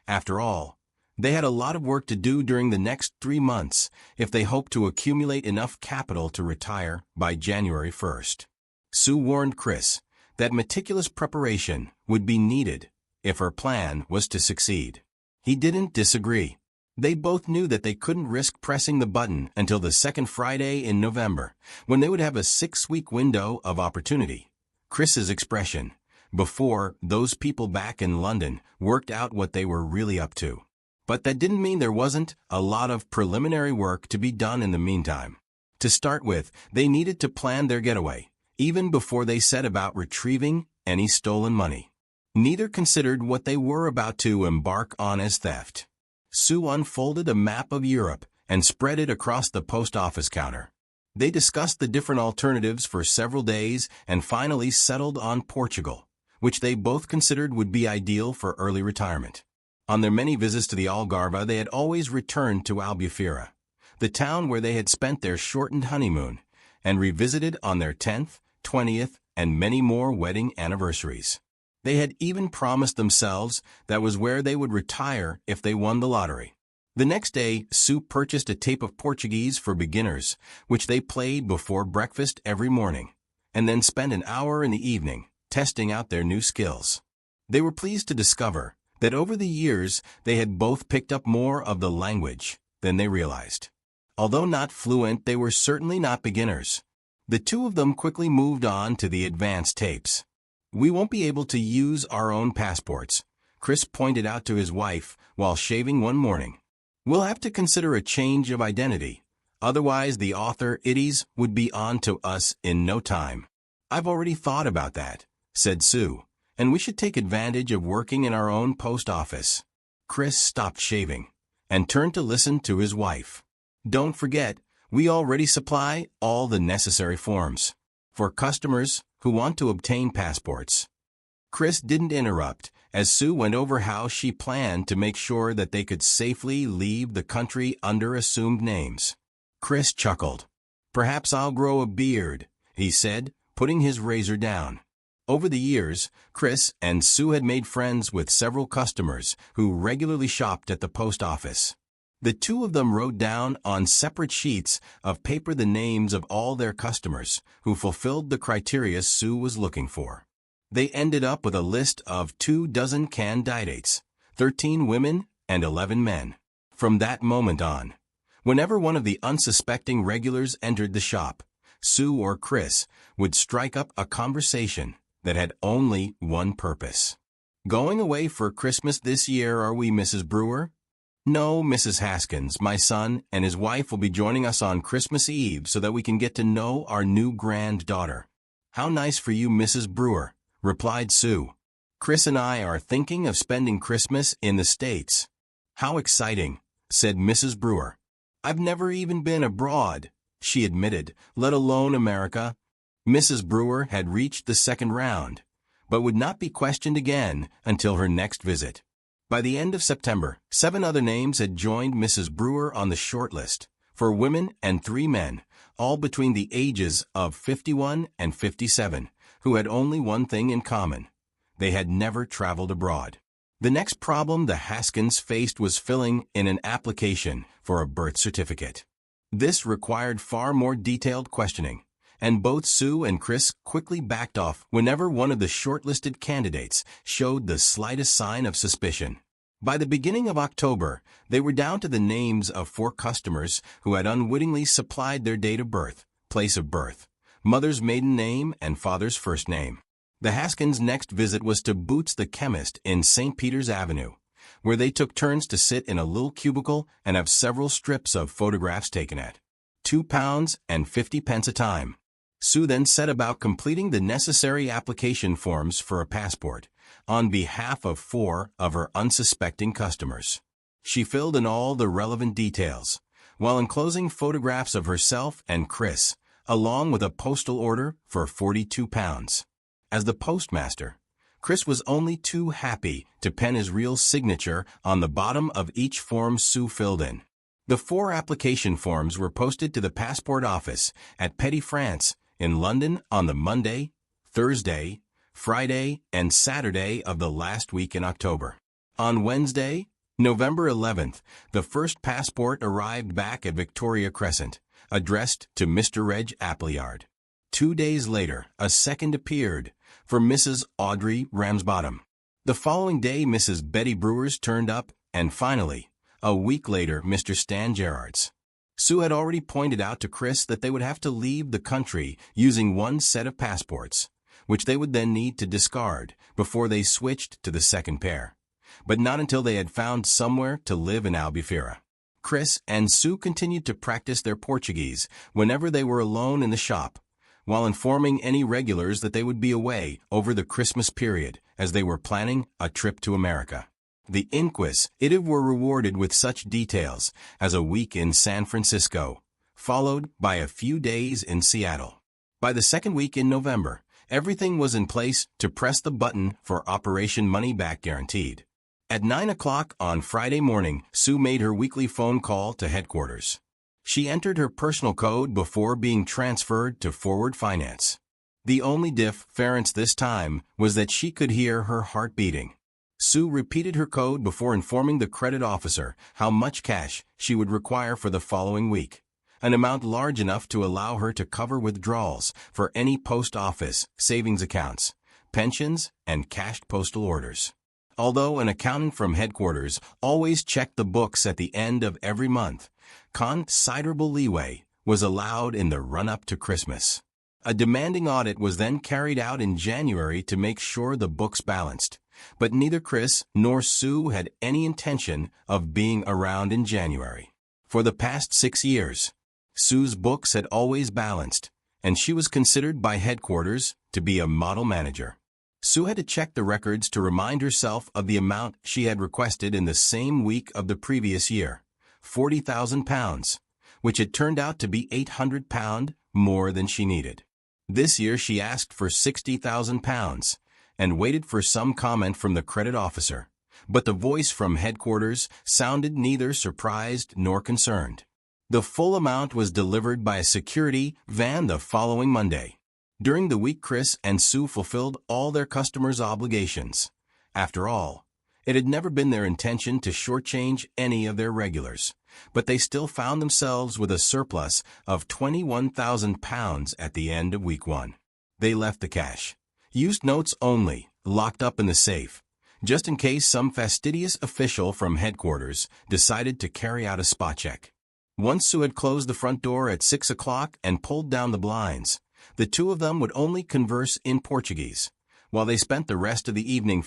After all, they had a lot of work to do during the next 3 months if they hoped to accumulate enough capital to retire by January 1st. Sue warned Chris that meticulous preparation would be needed if her plan was to succeed. He didn't disagree. They both knew that they couldn't risk pressing the button until the second Friday in November, when they would have a 6-week window of opportunity. Chris's expression, before those people back in London worked out what they were really up to. But that didn't mean there wasn't a lot of preliminary work to be done in the meantime. To start with, they needed to plan their getaway, even before they set about retrieving any stolen money. Neither considered what they were about to embark on as theft. Sue unfolded a map of Europe and spread it across the post office counter. They discussed the different alternatives for several days and finally settled on Portugal, which they both considered would be ideal for early retirement. On their many visits to the Algarve, they had always returned to Albufeira, the town where they had spent their shortened honeymoon, and revisited on their 10th, 20th, and many more wedding anniversaries. They had even promised themselves that was where they would retire if they won the lottery. The next day, Sue purchased a tape of Portuguese for beginners, which they played before breakfast every morning, and then spent an hour in the evening testing out their new skills. They were pleased to discover that over the years they had both picked up more of the language than they realized. Although not fluent, they were certainly not beginners. The two of them quickly moved on to the advanced tapes. We won't be able to use our own passports, Chris pointed out to his wife while shaving one morning. We'll have to consider a change of identity. Otherwise, the author iddies would be on to us in no time. I've already thought about that, said Sue, and we should take advantage of working in our own post office. Chris stopped shaving and turned to listen to his wife. Don't forget, we already supply all the necessary forms for customers who want to obtain passports. Chris didn't interrupt, as Sue went over how she planned to make sure that they could safely leave the country under assumed names. Chris chuckled. "Perhaps I'll grow a beard," he said, putting his razor down. Over the years, Chris and Sue had made friends with several customers who regularly shopped at the post office. The two of them wrote down on separate sheets of paper the names of all their customers who fulfilled the criteria Sue was looking for. They ended up with a list of 24 candidates, 13 women and 11 men. From that moment on, whenever one of the unsuspecting regulars entered the shop, Sue or Chris would strike up a conversation that had only one purpose. "Going away for Christmas this year, are we, Mrs. Brewer?" "No, Mrs. Haskins. My son and his wife will be joining us on Christmas Eve so that we can get to know our new granddaughter." "How nice for you, Mrs. Brewer," replied Sue. "Chris and I are thinking of spending Christmas in the States." "How exciting," said Mrs. Brewer. "I've never even been abroad," she admitted, "let alone America." Mrs. Brewer had reached the second round, but would not be questioned again until her next visit. By the end of September, 7 other names had joined Mrs. Brewer on the shortlist, 4 women and 3 men, all between the ages of 51 and 57, who had only one thing in common: they had never traveled abroad. The next problem the Haskins faced was filling in an application for a birth certificate. This required far more detailed questioning, and both Sue and Chris quickly backed off whenever one of the shortlisted candidates showed the slightest sign of suspicion. By the beginning of October, they were down to the names of 4 customers who had unwittingly supplied their date of birth, place of birth, mother's maiden name, and father's first name. The Haskins' next visit was to Boots the chemist in St. Peter's Avenue, where they took turns to sit in a little cubicle and have several strips of photographs taken at £2.50 a time. Sue then set about completing the necessary application forms for a passport on behalf of 4 of her unsuspecting customers. She filled in all the relevant details, while enclosing photographs of herself and Chris, along with a postal order for £42. As the postmaster, Chris was only too happy to pen his real signature on the bottom of each form Sue filled in. The 4 application forms were posted to the passport office at Petit France in London on the Monday, Thursday, Friday, and Saturday of the last week in October. On Wednesday, November 11th, the first passport arrived back at Victoria Crescent, addressed to Mr. Reg Appleyard. 2 days later, a second appeared for Mrs. Audrey Ramsbottom. The following day, Mrs. Betty Brewer's turned up, and finally, a week later, Mr. Stan Gerard's. Sue had already pointed out to Chris that they would have to leave the country using one set of passports, which they would then need to discard before they switched to the second pair, but not until they had found somewhere to live in Albufeira. Chris and Sue continued to practice their Portuguese whenever they were alone in the shop, while informing any regulars that they would be away over the Christmas period as they were planning a trip to America. The inquisitive were rewarded with such details as a week in San Francisco, followed by a few days in Seattle. By the second week in November, everything was in place to press the button for Operation Money Back Guaranteed. At 9 o'clock on Friday morning, Sue made her weekly phone call to headquarters. She entered her personal code before being transferred to Forward Finance. The only difference this time was that she could hear her heart beating. Sue repeated her code before informing the credit officer how much cash she would require for the following week, an amount large enough to allow her to cover withdrawals for any post office savings accounts, pensions, and cashed postal orders. Although an accountant from headquarters always checked the books at the end of every month, considerable leeway was allowed in the run-up to Christmas. A demanding audit was then carried out in January to make sure the books balanced, but neither Chris nor Sue had any intention of being around in January. For the past 6 years, Sue's books had always balanced, and she was considered by headquarters to be a model manager. Sue had to check the records to remind herself of the amount she had requested in the same week of the previous year, £40,000, which had turned out to be £800 more than she needed. This year she asked for £60,000, and waited for some comment from the credit officer. But the voice from headquarters sounded neither surprised nor concerned. The full amount was delivered by a security van the following Monday. During the week, Chris and Sue fulfilled all their customers' obligations. After all, it had never been their intention to shortchange any of their regulars, but they still found themselves with a surplus of £21,000 at the end of week 1. They left the cash, used notes only, locked up in the safe, just in case some fastidious official from headquarters decided to carry out a spot check. Once Sue had closed the front door at 6 o'clock and pulled down the blinds, the two of them would only converse in Portuguese, while they spent the rest of the evening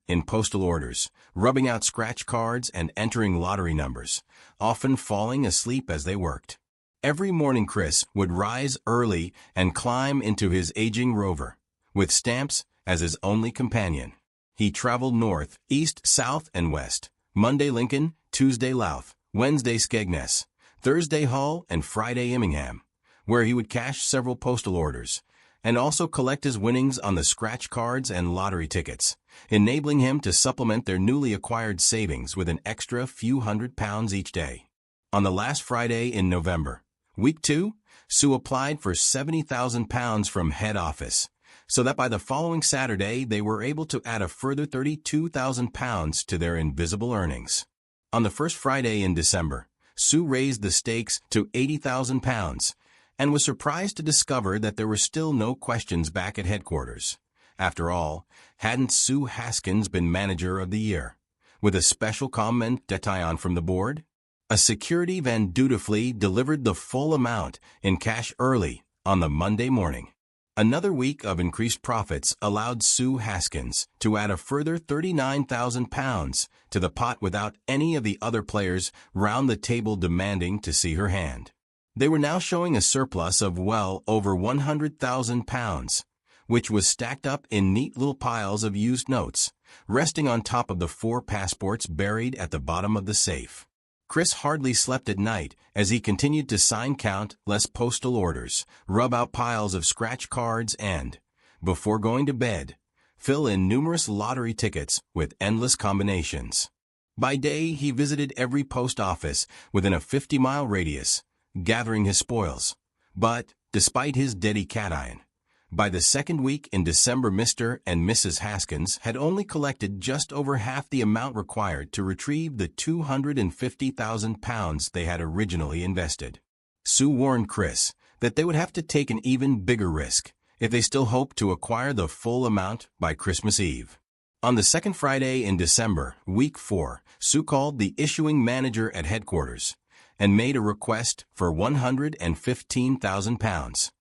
in postal orders, rubbing out scratch cards and entering lottery numbers, often falling asleep as they worked. Every morning Chris would rise early and climb into his aging Rover, with Stamps as his only companion. He traveled north, east, south, and west, Monday Lincoln, Tuesday Louth, Wednesday Skegness, Thursday Hull, and Friday Immingham, where he would cash several postal orders, and also collect his winnings on the scratch cards and lottery tickets, enabling him to supplement their newly acquired savings with an extra few £100 each day. On the last Friday in November, week 2, Sue applied for £70,000 from head office, so that by the following Saturday they were able to add a further £32,000 to their invisible earnings. On the first Friday in December, Sue raised the stakes to £80,000 and was surprised to discover that there were still no questions back at headquarters. After all, hadn't Sue Haskins been Manager of the Year, with a special comment détaillant from the board? A security van dutifully delivered the full amount in cash early on the Monday morning. Another week of increased profits allowed Sue Haskins to add a further £39,000 to the pot without any of the other players round the table demanding to see her hand. They were now showing a surplus of well over £100,000, which was stacked up in neat little piles of used notes, resting on top of the 4 passports buried at the bottom of the safe. Chris hardly slept at night as he continued to sign countless postal orders, rub out piles of scratch cards and, before going to bed, fill in numerous lottery tickets with endless combinations. By day, he visited every post office within a 50-mile radius, gathering his spoils. But, despite his dedication, by the second week in December, Mr. and Mrs. Haskins had only collected just over half the amount required to retrieve the £250,000 they had originally invested. Sue warned Chris that they would have to take an even bigger risk if they still hoped to acquire the full amount by Christmas Eve. On the second Friday in December, week 4, Sue called the issuing manager at headquarters and made a request for £115,000.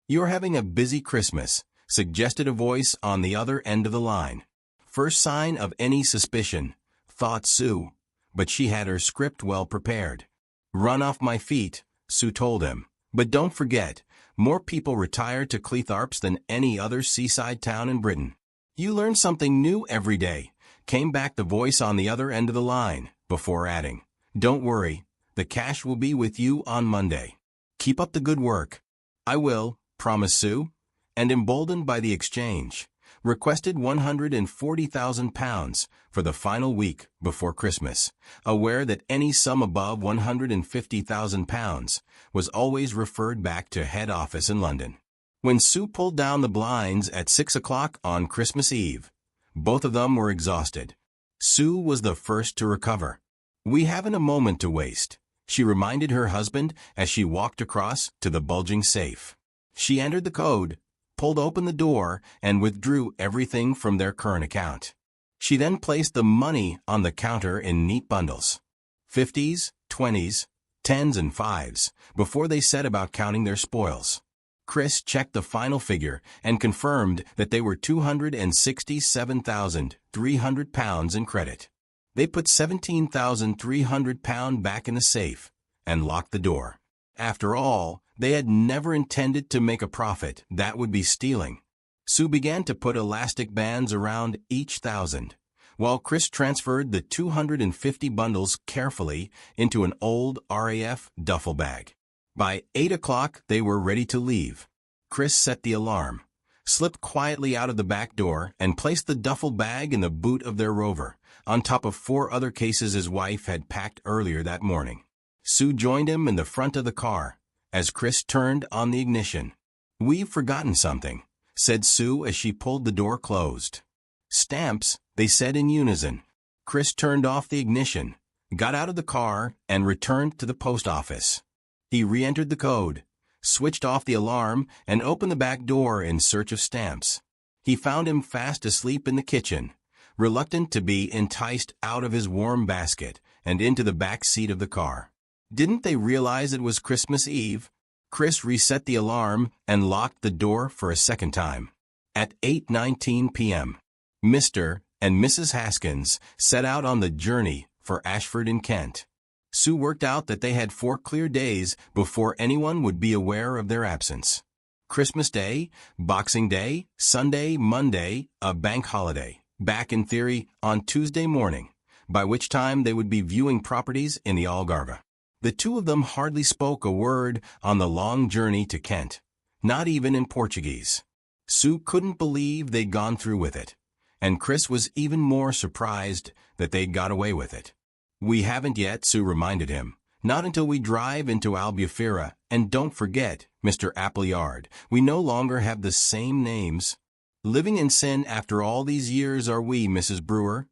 "You're having a busy Christmas," suggested a voice on the other end of the line. First sign of any suspicion, thought Sue, but she had her script well prepared. "Run off my feet," Sue told him. "But don't forget, more people retire to Cleethorpes than any other seaside town in Britain." "You learn something new every day," came back the voice on the other end of the line, before adding, "Don't worry, the cash will be with you on Monday. Keep up the good work." "I will," promised Sue, and emboldened by the exchange, requested £140,000 for the final week before Christmas, aware that any sum above £150,000 was always referred back to head office in London. When Sue pulled down the blinds at 6 o'clock on Christmas Eve, both of them were exhausted. Sue was the first to recover. "We haven't a moment to waste," she reminded her husband as she walked across to the bulging safe. She entered the code, pulled open the door, and withdrew everything from their current account. She then placed the money on the counter in neat bundles, 50s, 20s, 10s, and 5s, before they set about counting their spoils. Chris checked the final figure and confirmed that they were £267,300 in credit. They put £17,300 back in the safe and locked the door. After all, they had never intended to make a profit. That would be stealing. Sue began to put elastic bands around each thousand, while Chris transferred the 250 bundles carefully into an old RAF duffel bag. By 8 o'clock, they were ready to leave. Chris set the alarm, slipped quietly out of the back door, and placed the duffel bag in the boot of their Rover, on top of 4 other cases his wife had packed earlier that morning. Sue joined him in the front of the car, as Chris turned on the ignition. "We've forgotten something," said Sue as she pulled the door closed. "Stamps," they said in unison. Chris turned off the ignition, got out of the car, and returned to the post office. He re-entered the code, switched off the alarm, and opened the back door in search of Stamps. He found him fast asleep in the kitchen, reluctant to be enticed out of his warm basket and into the back seat of the car. Didn't they realize it was Christmas Eve? Chris reset the alarm and locked the door for a second time. At 8:19 p.m., Mr. and Mrs. Haskins set out on the journey for Ashford in Kent. Sue worked out that they had 4 clear days before anyone would be aware of their absence. Christmas Day, Boxing Day, Sunday, Monday, a bank holiday. Back in theory on Tuesday morning, by which time they would be viewing properties in the Algarve. The two of them hardly spoke a word on the long journey to Kent, not even in Portuguese. Sue couldn't believe they'd gone through with it, and Chris was even more surprised that they'd got away with it. "We haven't yet," Sue reminded him. "Not until we drive into Albufeira, and don't forget, Mr. Appleyard, we no longer have the same names. Living in sin after all these years are we, Mrs. Brewer?"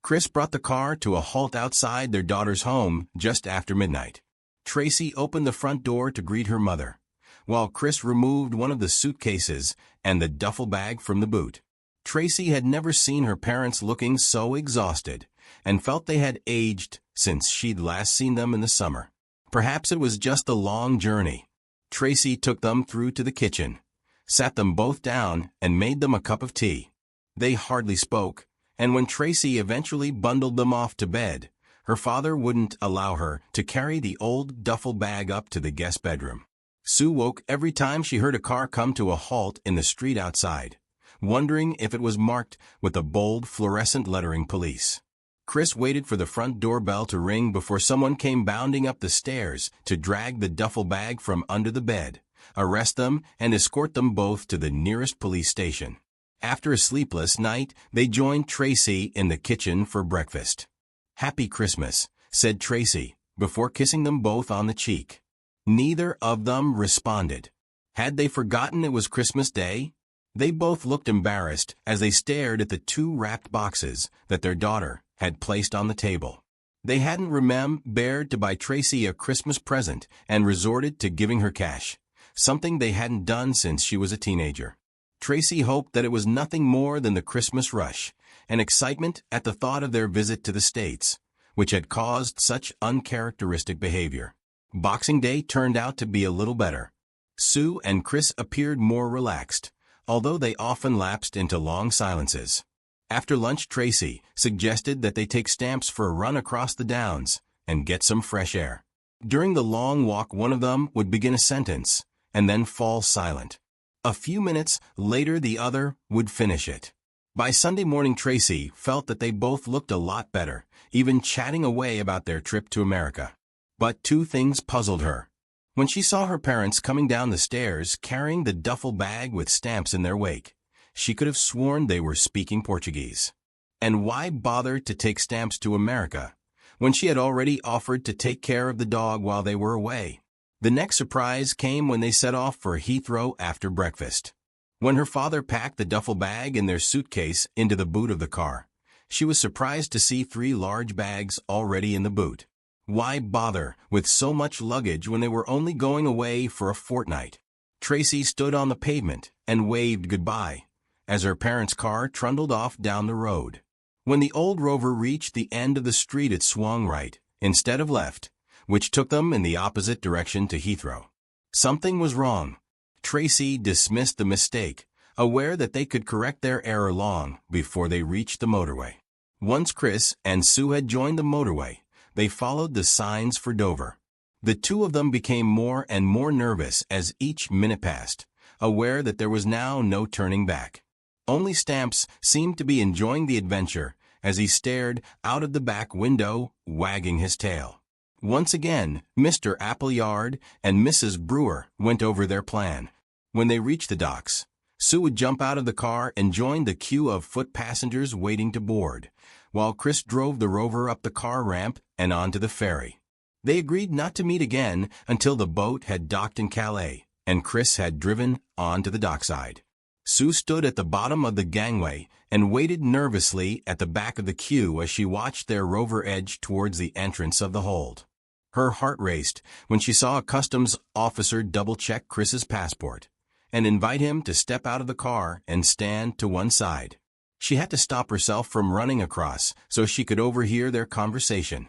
Chris brought the car to a halt outside their daughter's home just after midnight. Tracy opened the front door to greet her mother, while Chris removed one of the suitcases and the duffel bag from the boot. Tracy had never seen her parents looking so exhausted, and felt they had aged since she'd last seen them in the summer. Perhaps it was just the long journey. Tracy took them through to the kitchen, sat them both down, and made them a cup of tea. They hardly spoke, and when Tracy eventually bundled them off to bed, her father wouldn't allow her to carry the old duffel bag up to the guest bedroom. Sue woke every time she heard a car come to a halt in the street outside, wondering if it was marked with the bold fluorescent lettering "Police." Chris waited for the front doorbell to ring before someone came bounding up the stairs to drag the duffel bag from under the bed, arrest them, and escort them both to the nearest police station. After a sleepless night, they joined Tracy in the kitchen for breakfast. "Happy Christmas," said Tracy, before kissing them both on the cheek. Neither of them responded. Had they forgotten it was Christmas Day? They both looked embarrassed as they stared at the 2 wrapped boxes that their daughter had placed on the table. They hadn't remembered to buy Tracy a Christmas present and resorted to giving her cash, something they hadn't done since she was a teenager. Tracy hoped that it was nothing more than the Christmas rush and excitement at the thought of their visit to the States, which had caused such uncharacteristic behavior. Boxing Day turned out to be a little better. Sue and Chris appeared more relaxed, although they often lapsed into long silences. After lunch, Tracy suggested that they take Stamps for a run across the downs and get some fresh air. During the long walk, one of them would begin a sentence and then fall silent. A few minutes later, the other would finish it. By Sunday morning, Tracy felt that they both looked a lot better, even chatting away about their trip to America. But 2 things puzzled her. When she saw her parents coming down the stairs carrying the duffel bag with Stamps in their wake, she could have sworn they were speaking Portuguese. And why bother to take Stamps to America when she had already offered to take care of the dog while they were away? The next surprise came when they set off for Heathrow after breakfast. When her father packed the duffel bag in their suitcase into the boot of the car, she was surprised to see 3 large bags already in the boot. Why bother with so much luggage when they were only going away for a fortnight? Tracy stood on the pavement and waved goodbye as her parents' car trundled off down the road. When the old Rover reached the end of the street, it swung right instead of left, which took them in the opposite direction to Heathrow. Something was wrong. Tracy dismissed the mistake, aware that they could correct their error long before they reached the motorway. Once Chris and Sue had joined the motorway, they followed the signs for Dover. The 2 of them became more and more nervous as each minute passed, aware that there was now no turning back. Only Stamps seemed to be enjoying the adventure as he stared out of the back window, wagging his tail. Once again, Mr. Appleyard and Mrs. Brewer went over their plan. When they reached the docks, Sue would jump out of the car and join the queue of foot passengers waiting to board, while Chris drove the rover up the car ramp and onto the ferry. They agreed not to meet again until the boat had docked in Calais, and Chris had driven on to the dockside. Sue stood at the bottom of the gangway and waited nervously at the back of the queue as she watched their rover edge towards the entrance of the hold. Her heart raced when she saw a customs officer double-check Chris's passport and invite him to step out of the car and stand to one side. She had to stop herself from running across so she could overhear their conversation.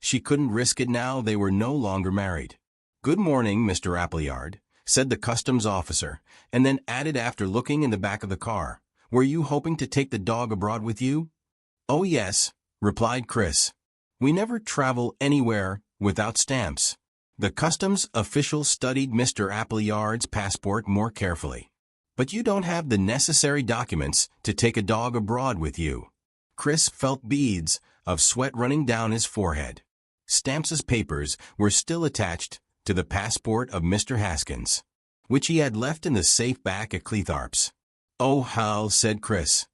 She couldn't risk it now they were no longer married. "Good morning, Mr. Appleyard," said the customs officer, and then added after looking in the back of the car, "Were you hoping to take the dog abroad with you?" "Oh yes," replied Chris. "We never travel anywhere without stamps." The customs official studied Mr. Appleyard's passport more carefully. "But you don't have the necessary documents to take a dog abroad with you." Chris felt beads of sweat running down his forehead. Stamps's papers were still attached to the passport of Mr. Haskins, which he had left in the safe back at Cleethorpes. "Oh, Hal," said Chris.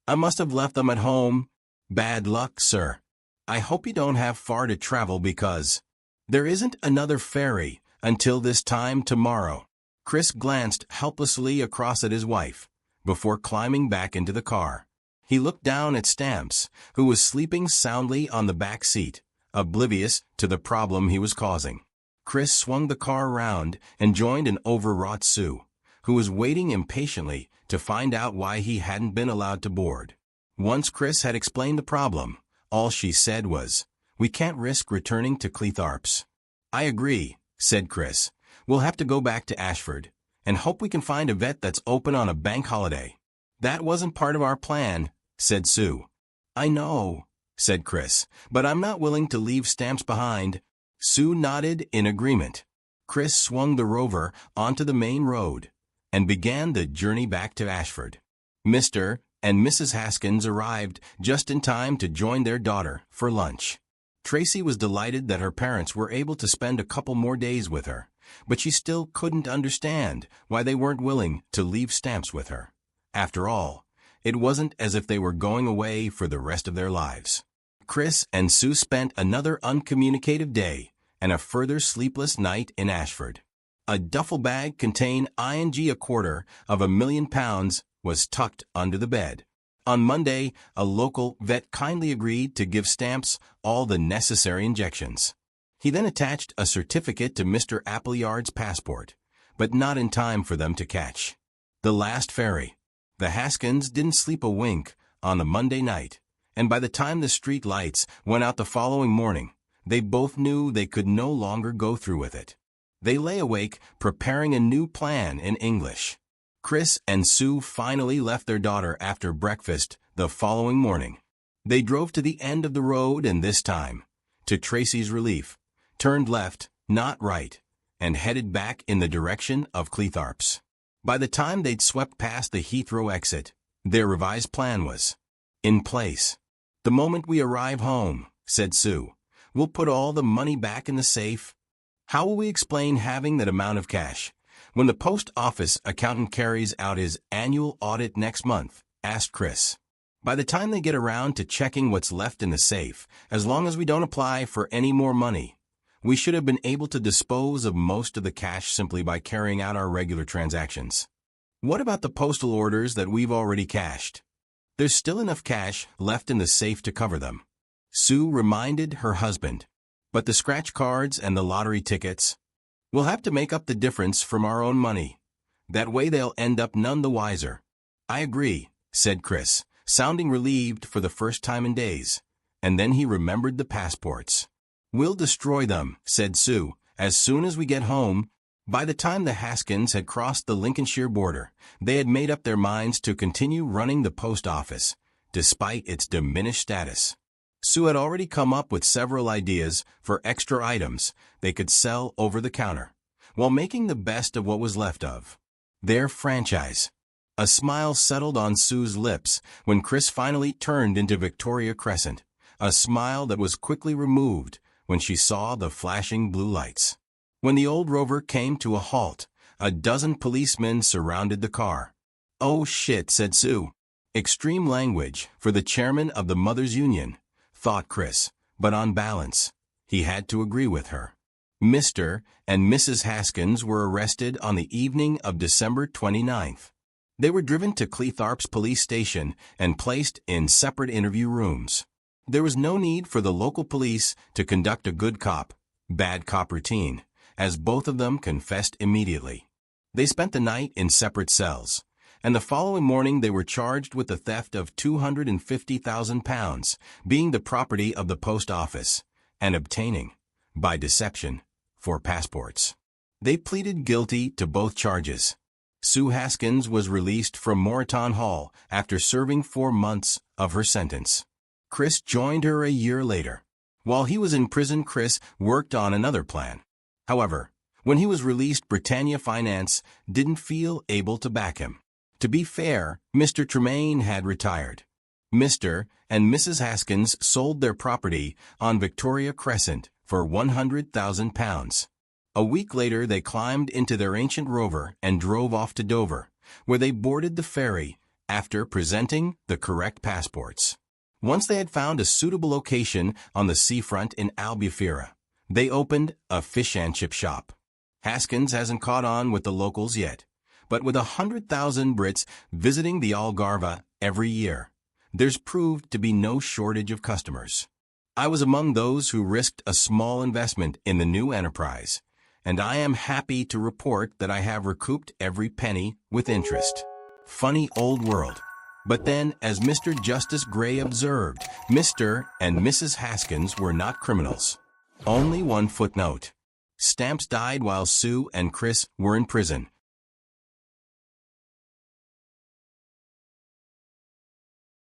"I must have left them at home. Bad luck, sir. I hope you don't have far to travel because there isn't another ferry until this time tomorrow." Chris glanced helplessly across at his wife before climbing back into the car. He looked down at Stamps, who was sleeping soundly on the back seat, oblivious to the problem he was causing. Chris swung the car around and joined an overwrought Sue, who was waiting impatiently to find out why he hadn't been allowed to board. Once Chris had explained the problem, all she said was, "We can't risk returning to Cleethorpes." "I agree," said Chris. "We'll have to go back to Ashford and hope we can find a vet that's open on a bank holiday." "That wasn't part of our plan," said Sue. "I know," said Chris, "but I'm not willing to leave Stamps behind." Sue nodded in agreement. Chris swung the rover onto the main road and began the journey back to Ashford. Mr. and Mrs. Haskins arrived just in time to join their daughter for lunch. Tracy was delighted that her parents were able to spend a couple more days with her, but she still couldn't understand why they weren't willing to leave Stamps with her. After all, it wasn't as if they were going away for the rest of their lives. Chris and Sue spent another uncommunicative day and a further sleepless night in Ashford. A duffel bag containing £250,000 was tucked under the bed. On Monday, a local vet kindly agreed to give Stamps all the necessary injections. He then attached a certificate to Mr. Appleyard's passport, but not in time for them to catch the last ferry. The Haskins didn't sleep a wink on the Monday night, and by the time the street lights went out the following morning, they both knew they could no longer go through with it. They lay awake preparing a new plan in English. Chris and Sue finally left their daughter after breakfast the following morning. They drove to the end of the road and this time, to Tracy's relief, turned left, not right, and headed back in the direction of Cleethorpes. By the time they'd swept past the Heathrow exit, their revised plan was in place. "The moment we arrive home," said Sue, "we'll put all the money back in the safe." "How will we explain having that amount of cash when the post office accountant carries out his annual audit next month?" asked Chris. "By the time they get around to checking what's left in the safe, as long as we don't apply for any more money, we should have been able to dispose of most of the cash simply by carrying out our regular transactions." "What about the postal orders that we've already cashed?" "There's still enough cash left in the safe to cover them," Sue reminded her husband. "But the scratch cards and the lottery tickets, we'll have to make up the difference from our own money. That way they'll end up none the wiser." "I agree," said Chris, sounding relieved for the first time in days, and then he remembered the passports. "We'll destroy them," said Sue, "as soon as we get home." By the time the Haskins had crossed the Lincolnshire border, they had made up their minds to continue running the post office, despite its diminished status. Sue had already come up with several ideas for extra items they could sell over the counter, while making the best of what was left of their franchise. A smile settled on Sue's lips when Chris finally turned into Victoria Crescent, a smile that was quickly removed when she saw the flashing blue lights. When the old rover came to a halt, a dozen policemen surrounded the car. "Oh shit," said Sue. Extreme language for the chairman of the Mothers Union, thought Chris, but on balance, he had to agree with her. Mr. and Mrs. Haskins were arrested on the evening of December 29th. They were driven to Cleethorpes police station and placed in separate interview rooms. There was no need for the local police to conduct a good cop, bad cop routine, as both of them confessed immediately. They spent the night in separate cells, and the following morning they were charged with the theft of £250,000, being the property of the post office, and obtaining, by deception, 4 passports. They pleaded guilty to both charges. Sue Haskins was released from Moreton Hall after serving 4 months of her sentence. Chris joined her a year later. While he was in prison, Chris worked on another plan. However, when he was released, Britannia Finance didn't feel able to back him. To be fair, Mr. Tremaine had retired. Mr. and Mrs. Haskins sold their property on Victoria Crescent for £100,000. A week later, they climbed into their ancient rover and drove off to Dover, where they boarded the ferry after presenting the correct passports. Once they had found a suitable location on the seafront in Albufeira, they opened a fish and chip shop. Haskins hasn't caught on with the locals yet, but with 100,000 Brits visiting the Algarve every year, there's proved to be no shortage of customers. I was among those who risked a small investment in the new enterprise, and I am happy to report that I have recouped every penny with interest. Funny old world. But then, as Mr. Justice Gray observed, Mr. and Mrs. Haskins were not criminals. Only one footnote. Stamps died while Sue and Chris were in prison,